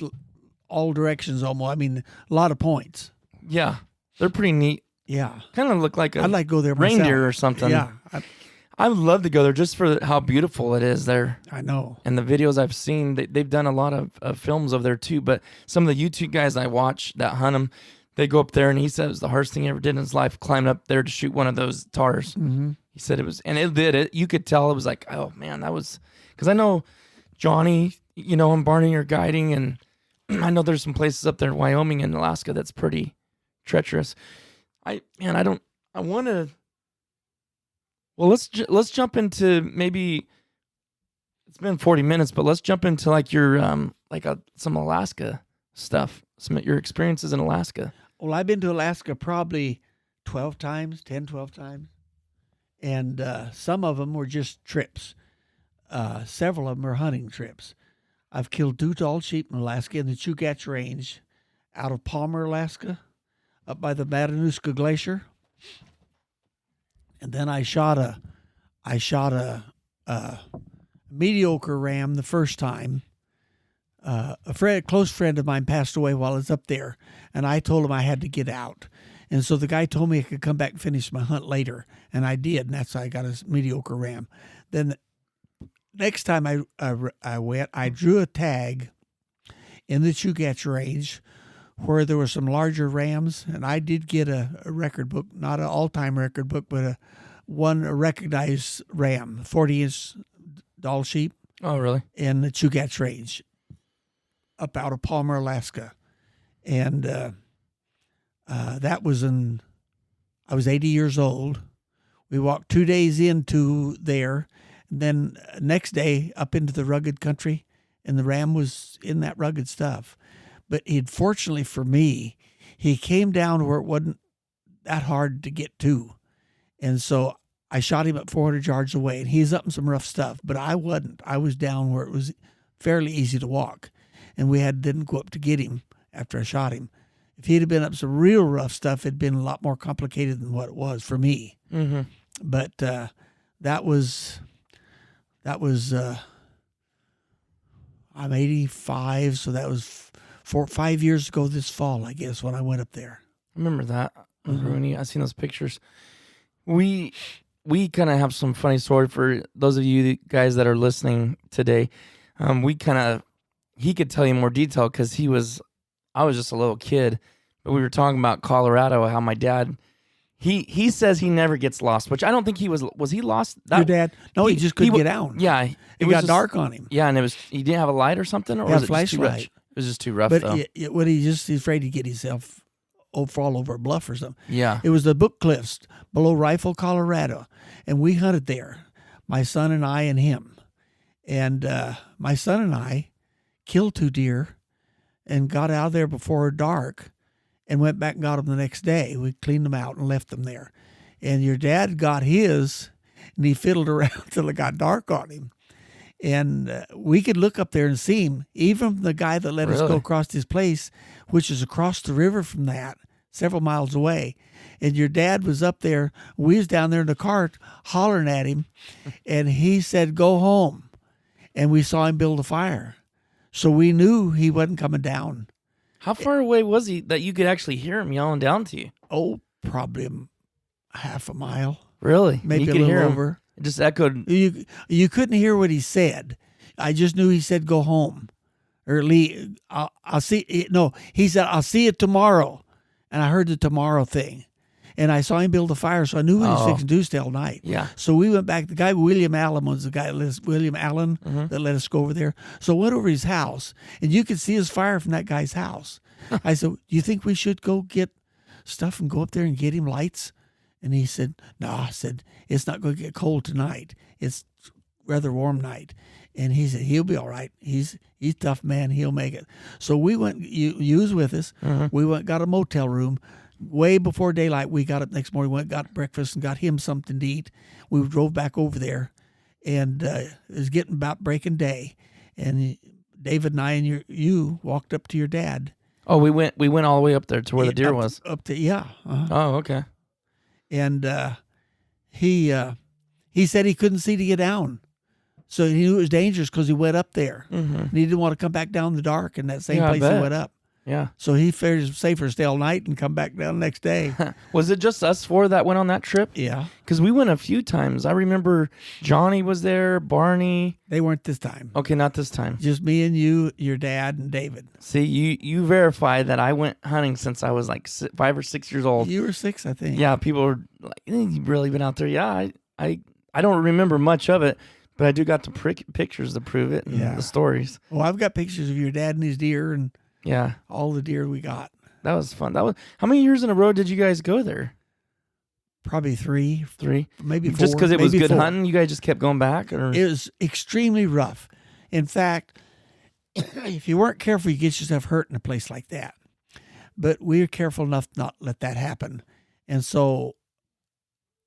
all directions almost. I mean, a lot of points. Yeah, they're pretty neat. Yeah, kind of look like I'd like to go there reindeer myself. or something. Yeah, I would love to go there just for how beautiful it is there. I know. And the videos I've seen, they've done a lot of films over there too. But some of the YouTube guys I watch that hunt them, they go up there, and he said it was the hardest thing he ever did in his life, climbing up there to shoot one of those tars. Mm-hmm. He said it was, and it did it. You could tell it was like, oh man, that was, because I know Johnny, and Barney are guiding, and I know there's some places up there in Wyoming and Alaska that's pretty treacherous. I want to. Well, let's jump into, maybe it's been 40 minutes, but let's jump into like your some Alaska stuff, some of your experiences in Alaska. Well, I've been to Alaska probably 12 times, and some of them were just trips. Several of them are hunting trips. I've killed 2 tall sheep in Alaska in the Chugach Range, out of Palmer, Alaska, up by the Matanuska Glacier. And then I shot a mediocre ram the first time. A close friend of mine passed away while I was up there, and I told him I had to get out. And so the guy told me I could come back and finish my hunt later, and I did, and that's how I got a mediocre ram. Then next time I went, I drew a tag in the Chugach Range where there were some larger rams, and I did get a record book, not an all-time record book, but a recognized ram, 40-inch doll sheep. Oh, really? In the Chugach Range, up out of Palmer, Alaska. And that was I was 80 years old. We walked 2 days into there, and then next day up into the rugged country, and the ram was in that rugged stuff. But fortunately for me, he came down where it wasn't that hard to get to. And so I shot him at 400 yards away, and he's up in some rough stuff, but I wasn't. I was down where it was fairly easy to walk, and we didn't go up to get him after I shot him. If he'd have been up some real rough stuff, it'd been a lot more complicated than what it was for me. Mm-hmm. But that was I'm 85, so that was 5 years ago this fall, I guess, when I went up there. I remember that. Rooney. I've seen those pictures. We kind of have some funny story for those of you guys that are listening today. He could tell you more detail because I was just a little kid, but we were talking about Colorado, how my dad, he says he never gets lost, which I don't think he was he lost? Your dad? No, he just couldn't get out. Yeah. It got dark on him. Yeah, and he didn't have a light or something? Or was it flashlight. Just too rough? It was just too rough, but though. He's afraid to get himself fall over a bluff or something. Yeah. It was the Book Cliffs below Rifle, Colorado, and we hunted there, my son and I and him. And my son and I killed 2 deer and got out of there before dark and went back and got them the next day. We cleaned them out and left them there. And your dad got his, and he fiddled around till it got dark on him. And we could look up there and see him, even the guy that let us go across his place, which is across the river from that, several miles away. And your dad was up there. We was down there in the cart hollering at him, and he said, "Go home." And we saw him build a fire. So we knew he wasn't coming down. How far away was he that you could actually hear him yelling down to you? Oh, probably half a mile. Really? Maybe you a could little hear him. over. It just echoed. You couldn't hear what he said. I just knew he said, "Go home," or "Lee, I'll see." No, he said, "I'll see you tomorrow," and I heard the tomorrow thing, and I saw him build a fire, so I knew what he was fixing to do stay all night. Yeah. So we went back. The guy William Allen was the guy. William Allen that let us go over there. So I went over his house, and you could see his fire from that guy's house. I said, "Do you think we should go get stuff and go up there and get him lights?" And he said, "No." I said, "It's not going to get cold tonight. It's rather warm night." And he said, "He'll be all right. He's a tough man. He'll make it." So we went. You was with us. We went, got a motel room way before daylight. We got up next morning, went, got breakfast, and got him something to eat. We drove back over there, and it was getting about breaking day. And David and I and you walked up to your dad. Oh, we went all the way up there to where the deer was. Up to Oh, okay. And he said he couldn't see to get down. So he knew it was dangerous because he went up there. And he didn't want to come back down in the dark in that same place he went up. Yeah. So he figured it was safer to stay all night and come back down the next day. Was it just us 4 that went on that trip? Yeah. Because we went a few times. I remember Johnny was there, Barney. They weren't this time. Okay, not this time. Just me and you, your dad, and David. See, you verified that I went hunting since I was like 5 or 6 years old. You were 6, I think. Yeah, people were like, "You've really been out there?" Yeah, I don't remember much of it, but I do got the pictures to prove it and the stories. Well, I've got pictures of your dad and his deer and all the deer we got. That was fun. How many years in a row did you guys go there? Probably 3, maybe 4. Just because it was good 4. hunting, you guys just kept going back? Or? It was extremely rough. In fact, if you weren't careful, you get yourself hurt in a place like that. But we were careful enough not to let that happen. And so,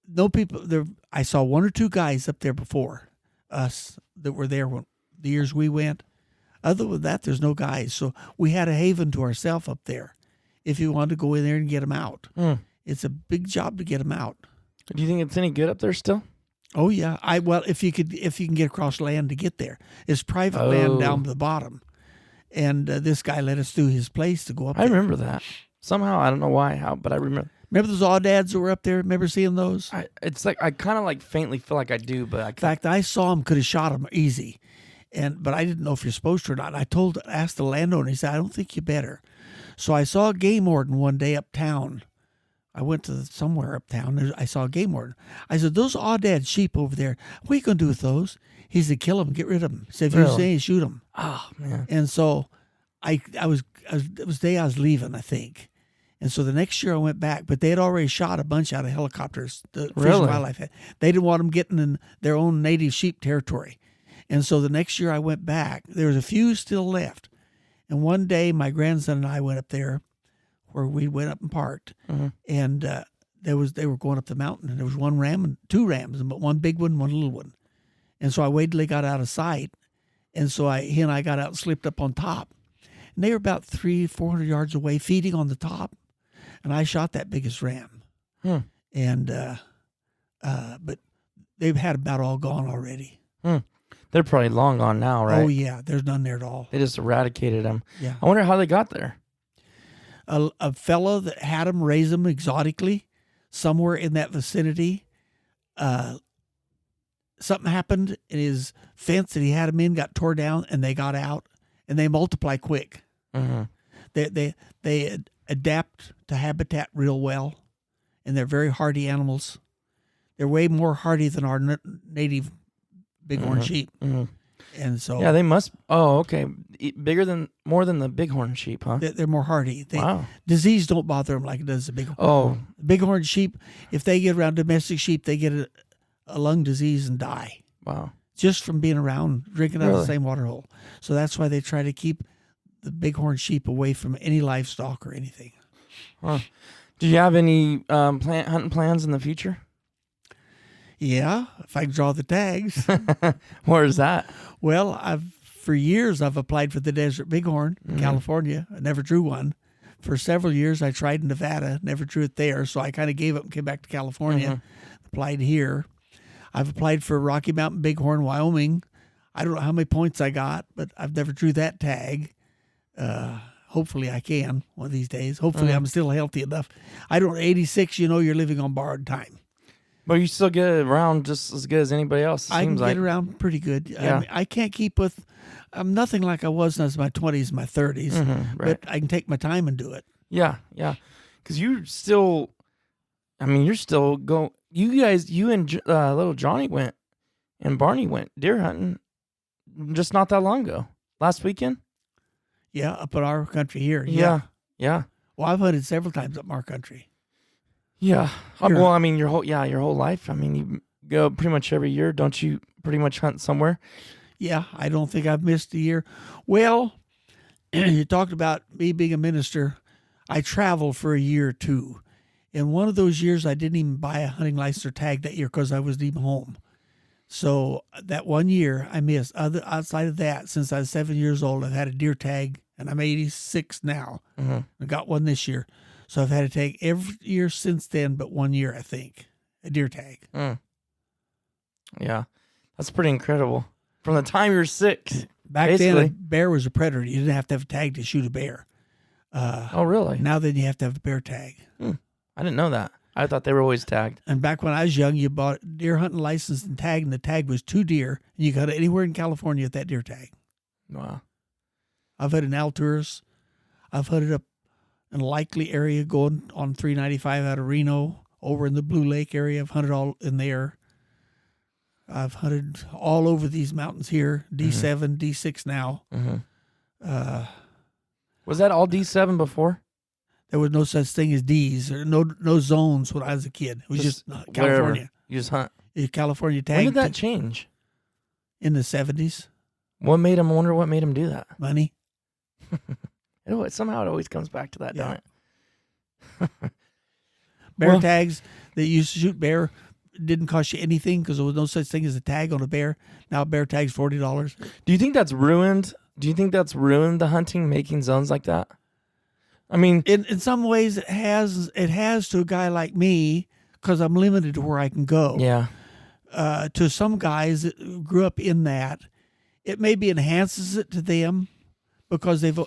no people there. I saw 1 or 2 guys up there before us that were there when the years we went. Other than that, there's no guys. So we had a haven to ourselves up there if you wanted to go in there and get them out. It's a big job to get them out. Do you think it's any good up there still? Oh yeah. If you can get across land to get there. It's private land down the bottom. And this guy let us through his place to go up there. I remember that. Somehow, I don't know why, but I remember. Remember those awdads that were up there? Remember seeing those? It's like I kind of like faintly feel like I do, but in fact, I saw him, could have shot him easy, but I didn't know if you're supposed to or not. I asked the landowner. He said, "I don't think you better." So I saw a game warden one day uptown. I went to somewhere uptown. I saw a game warden. I said, "Those aoudad sheep over there, what are you going to do with those?" He said, "Kill them, get rid of them." He said, "If you say, shoot them." Oh man! And so it was the day I was leaving, I think. And so the next year I went back, but they had already shot a bunch out of helicopters. The Fish and Wildlife had. They didn't want them getting in their own native sheep territory. And so the next year I went back. There was a few still left. And one day my grandson and I went up there where we went up and parked. And they were going up the mountain. And there was 1 ram and 2 rams, but 1 big one, 1 little one. And so I waited till they got out of sight. And so he and I got out and slipped up on top. And they were about 300-400 yards away feeding on the top. And I shot that biggest ram. And but they've had about all gone already. They're probably long gone now, right? Oh yeah, there's none there at all. They just eradicated them. Yeah, I wonder how they got there. a fellow that had them raise them exotically somewhere in that vicinity. Something happened in his fence that he had them in got tore down, and they got out, and they multiply quick. Mm-hmm. They adapt to habitat real well, and they're very hardy animals. They're way more hardy than our native bighorn sheep, and so yeah, they must. Oh, okay, more than the bighorn sheep, huh? they're more hardy. Wow. Disease don't bother them like it does the bighorn. Oh, Bighorn sheep, if they get around domestic sheep, they get a lung disease and die wow. just from being around drinking out of Really? the same water hole. So that's why they try to keep the bighorn sheep away from any livestock or anything. Huh. Do you have any hunting plans in the future? Yeah, if I can draw the tags. Where is that? Well, for years I've applied for the desert bighorn in California. I never drew one. For several years I tried in Nevada, never drew it there. So I kind of gave up and came back to California, applied here. I've applied for Rocky Mountain Bighorn, Wyoming. I don't know how many points I got, but I've never drew that tag. Hopefully I can one of these days. Hopefully I'm still healthy enough. 86, you're living on borrowed time. Well, you still get around just as good as anybody else. I can get around pretty good. Yeah. I can't keep with, I'm nothing like I was when I was in my 20s, my 30s, right. but I can take my time and do it. Yeah, yeah. Because you're still going. You and little Johnny went, and Barney went deer hunting just not that long ago. Last weekend? Yeah, up in our country here. Yeah. Well, I've hunted several times up in our country. Yeah. Sure. Well, I mean, your whole life. I mean, you go pretty much every year. Don't you pretty much hunt somewhere? Yeah, I don't think I've missed a year. Well, you talked about me being a minister. I traveled for a year or two. In one of those years, I didn't even buy a hunting license or tag that year because I wasn't even home. So that 1 year I missed. Outside of that, since I was 7 years old, I've had a deer tag, and I'm 86 now. I got one this year. So I've had a tag every year since then, but 1 year, I think, a deer tag. Yeah, that's pretty incredible. From the time you're 6. Back basically. then, a bear was a predator. You didn't have to have a tag to shoot a bear. Oh, really? Now then you have to have a bear tag. I didn't know that. I thought they were always tagged. And back when I was young, you bought a deer hunting license and tag, and the tag was 2 deer, and you got it anywhere in California at that deer tag. Wow. I've hunted in Alturas. I've hunted up in a likely area going on 395 out of Reno, over in the Blue Lake area. I've hunted all in there. I've hunted all over these mountains here, D7, D6 now. Was that all D7 before? There was no such thing as D's or no zones when I was a kid. It was just California. Wherever. You just hunt. California tag. When did that change? In the 70s. What made him do that? Money. Somehow it always comes back to that, don't it? Bear tags that used to shoot bear didn't cost you anything because there was no such thing as a tag on a bear. Now a bear tag's $40. Do you think that's ruined? Do you think that's ruined the hunting, making zones like that? I mean, in some ways it has to a guy like me because I'm limited to where I can go. Yeah. To some guys that grew up in that, it maybe enhances it to them because they've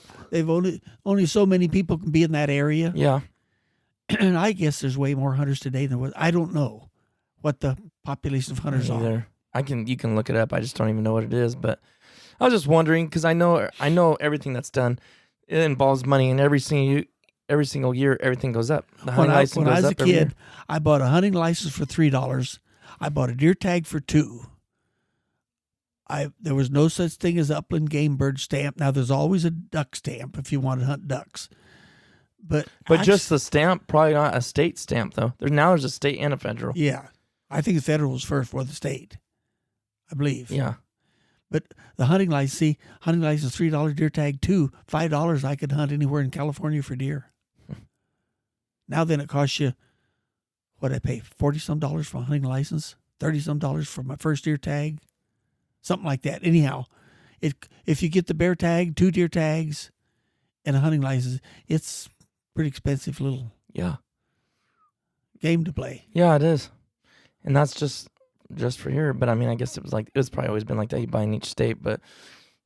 only so many people can be in that area. Yeah. And I guess there's way more hunters today than I don't know what the population of hunters are. You can look it up. I just don't even know what it is. But I was just wondering because I know everything that's done. It involves money, and every single year everything goes up. The hunting license when goes I was up a every year. kid, I bought a hunting license for $3. I bought a deer tag for $2. There was no such thing as upland game bird stamp. Now there's always a duck stamp if you want to hunt ducks. But just the stamp, probably not a state stamp though. There's a state and a federal. Yeah, I think the federal was first for the state, I believe. Yeah. But the hunting license, $3 deer tag $2, $5 I could hunt anywhere in California for deer. Now then it costs you, what I pay, $40-some for a hunting license, $30-some for my first deer tag, something like that. Anyhow, if you get the bear tag, 2 deer tags, and a hunting license, it's pretty expensive little game to play. Yeah, it is. And that's just just for here. But I mean, I guess it was probably always been like that. You buy in each state, but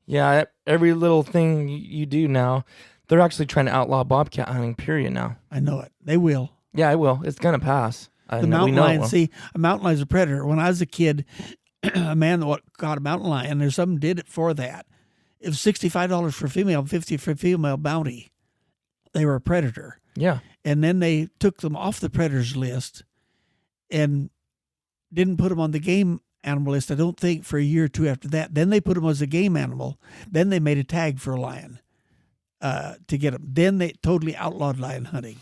yeah, every little thing you do now, they're actually trying to outlaw bobcat hunting. Period. Now. I know it. They will. Yeah, it will. It's gonna pass. The mountain lion. See, a mountain lion is a predator. When I was a kid, a man that caught a mountain lion, there's something did it for that. It was $65 for female, $50 for female bounty. They were a predator. Yeah. And then they took them off the predators list and didn't put them on the game animal list, I don't think, for a year or two after that. Then they put them as a game animal. Then they made a tag for a lion to get them. Then they totally outlawed lion hunting.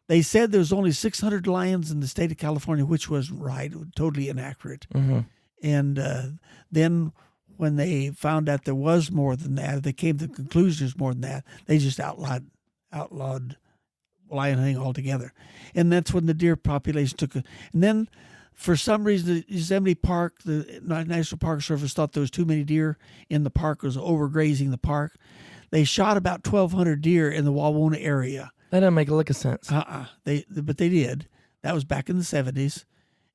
They said there was only 600 lions in the state of California, which wasn't right. It was totally inaccurate. Mm-hmm. And then when they found out there was more than that, they came to the conclusion there's more than that, they just outlawed lion hunting altogether. And that's when the deer population took it. And then for some reason, the Yosemite Park, the National Park Service thought there was too many deer in the park, was overgrazing the park. They shot about 1,200 deer in the Wawona area. That doesn't make a lick of sense. But they did. That was back in the 70s.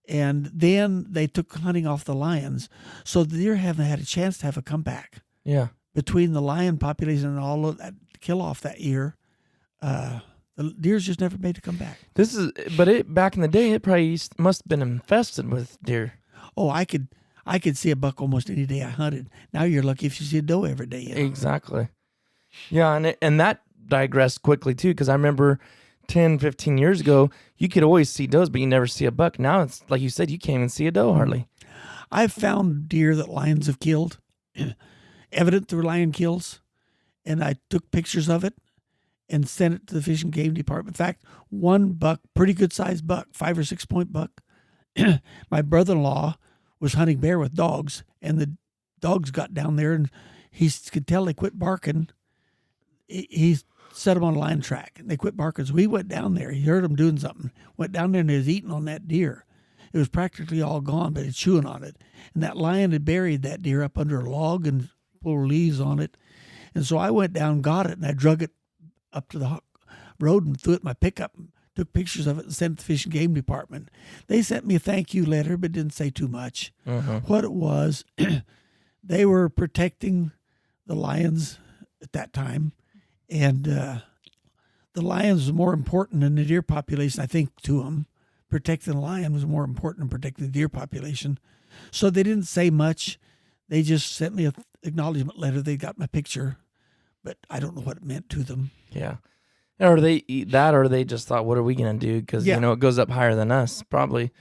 And then they took hunting off the lions. So the deer haven't had a chance to have a comeback. Yeah. Between the lion population and all of that kill off that year, the deer's just never made a comeback. Back in the day, it probably must have been infested with deer. Oh, I could see a buck almost any day I hunted. Now you're lucky if you see a doe every day. Exactly. Yeah, and that digressed quickly too, because I remember 10, 15 years ago, you could always see does, but you never see a buck. Now it's like you said, you can't even see a doe hardly. I've found deer that lions have killed, evident through lion kills, and I took pictures of it and sent it to the Fish and Game Department. In fact, one buck, pretty good sized buck, 5 or 6 point buck. My brother-in-law was hunting bear with dogs, and the dogs got down there, and he could tell they quit barking. He set them on a lion track, and they quit barking. So we went down there. He heard them doing something. Went down there, and he was eating on that deer. It was practically all gone, but it's chewing on it. And that lion had buried that deer up under a log and pulled leaves on it. And so I went down, got it, and I drug it up to the road and threw it in my pickup, and took pictures of it and sent it to the Fish and Game Department. They sent me a thank you letter, but didn't say too much. Uh-huh. What it was, they were protecting the lions at that time. And the lions was more important than the deer population, I think, to them. Protecting the lion was more important than protecting the deer population. So they didn't say much. They just sent me an acknowledgement letter. They got my picture, but I don't know what it meant to them. Yeah. Or they eat that, or they just thought, what are we going to do? Because, it goes up higher than us, probably.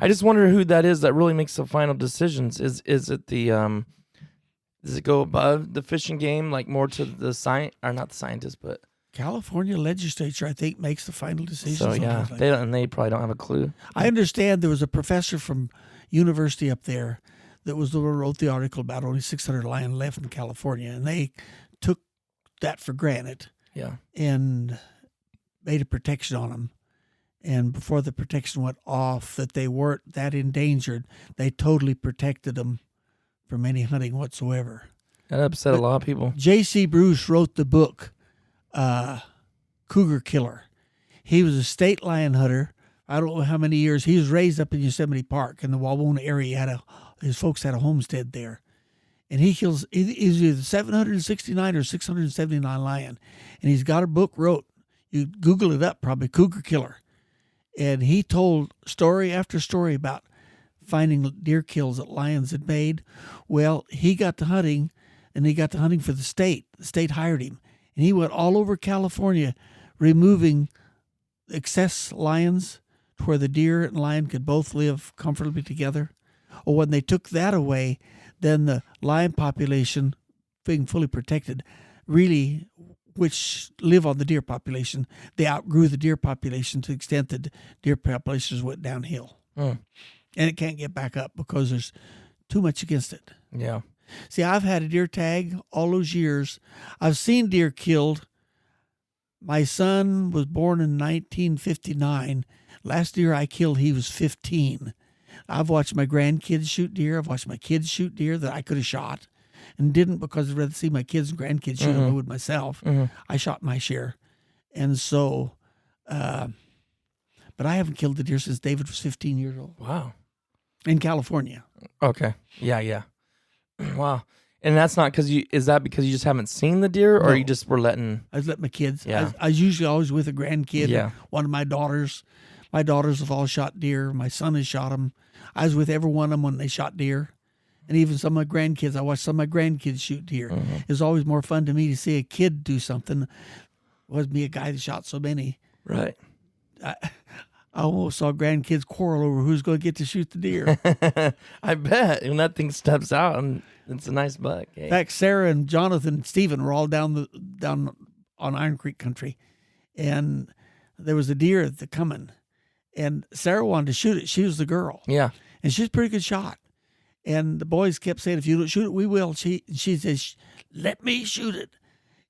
I just wonder who that is that really makes the final decisions. Is it the... Does it go above the Fish and Game, like more to the not the scientists, but California legislature, I think, makes the final decision. So yeah, they probably don't have a clue. I understand there was a professor from university up there that was the one who wrote the article about only 600 lion left in California, and they took that for granted. Yeah, and made a protection on them. And before the protection went off, that they weren't that endangered, they totally protected them from any hunting whatsoever. That upset a lot of people. J.C. Bruce wrote the book, Cougar Killer. He was a state lion hunter. I don't know how many years. He was raised up in Yosemite Park in the Wawona area. His folks had a homestead there. And he's either 769 or 679 lion. And he's got a book wrote. You Google it up, probably, Cougar Killer. And he told story after story about finding deer kills that lions had made. Well, he got to hunting, and he got to hunting for the state. The state hired him. And he went all over California removing excess lions to where the deer and lion could both live comfortably together. Or when they took that away, then the lion population, being fully protected, really, which live on the deer population, they outgrew the deer population to the extent that deer populations went downhill. Mm. And it can't get back up because there's too much against it. Yeah. See, I've had a deer tag all those years. I've seen deer killed. My son was born in 1959. Last deer I killed, he was 15. I've watched my grandkids shoot deer. I've watched my kids shoot deer that I could have shot and didn't because I'd rather see my kids and grandkids shoot than I would myself. Mm-hmm. I shot my share. And so, but I haven't killed the deer since David was 15 years old. Wow. in California. Okay. Yeah. Wow. And that's not because is that because you just haven't seen the deer, or No. you just were letting? I was letting my kids. Yeah. I was usually always with a grandkid. Yeah. One of my daughters. My daughters have all shot deer. My son has shot them. I was with every one of them when they shot deer. And even some of my grandkids, I watched some of my grandkids shoot deer. Mm-hmm. It was always more fun to me to see a kid do something. It wasn't me, a guy that shot so many. Right. I almost saw grandkids quarrel over who's going to get to shoot the deer. I bet when that thing steps out, and it's a nice buck. In fact, Sarah and Jonathan and Stephen were all down on Iron Creek country, and there was a deer at the coming, and Sarah wanted to shoot it. She was the girl. Yeah. And she's a pretty good shot. And the boys kept saying, if you don't shoot it, we will. She says, let me shoot it.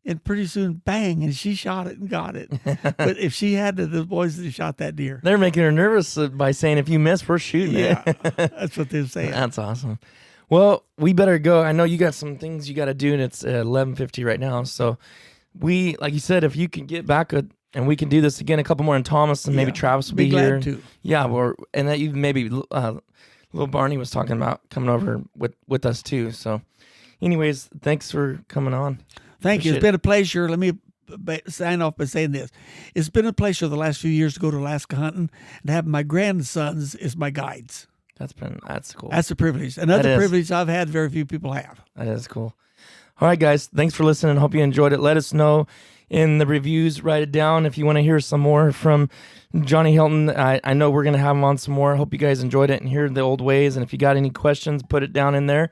And pretty soon, bang, and she shot it and got it. But if she had to, the boys that shot that deer. They're making her nervous by saying, if you miss, we're shooting Yeah, it. that's what they were saying. That's awesome. Well, we better go. I know you got some things you got to do, and it's 11:50 right now. So we, like you said, if you can get back and we can do this again, a couple more in Thomas, and maybe Yeah, Travis will be be glad here. to. Yeah, and that even maybe little Barney was talking about coming over with us too. So anyways, thanks for coming on. Thank you. Appreciate It's been a pleasure. Let me sign off by saying this. It's been a pleasure the last few years to go to Alaska hunting and have my grandsons as my guides. That's cool. That's a privilege. Another That is. privilege I've had very few people have. That is cool. All right, guys. Thanks for listening. Hope you enjoyed it. Let us know in the reviews. Write it down if you want to hear some more from Johnny Hilton. I know we're going to have him on some more. Hope you guys enjoyed it and hear the old ways. And if you got any questions, put it down in there.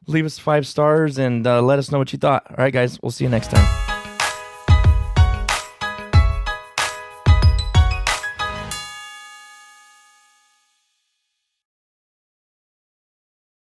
Leave us 5 stars and let us know what you thought. All right, guys. We'll see you next time.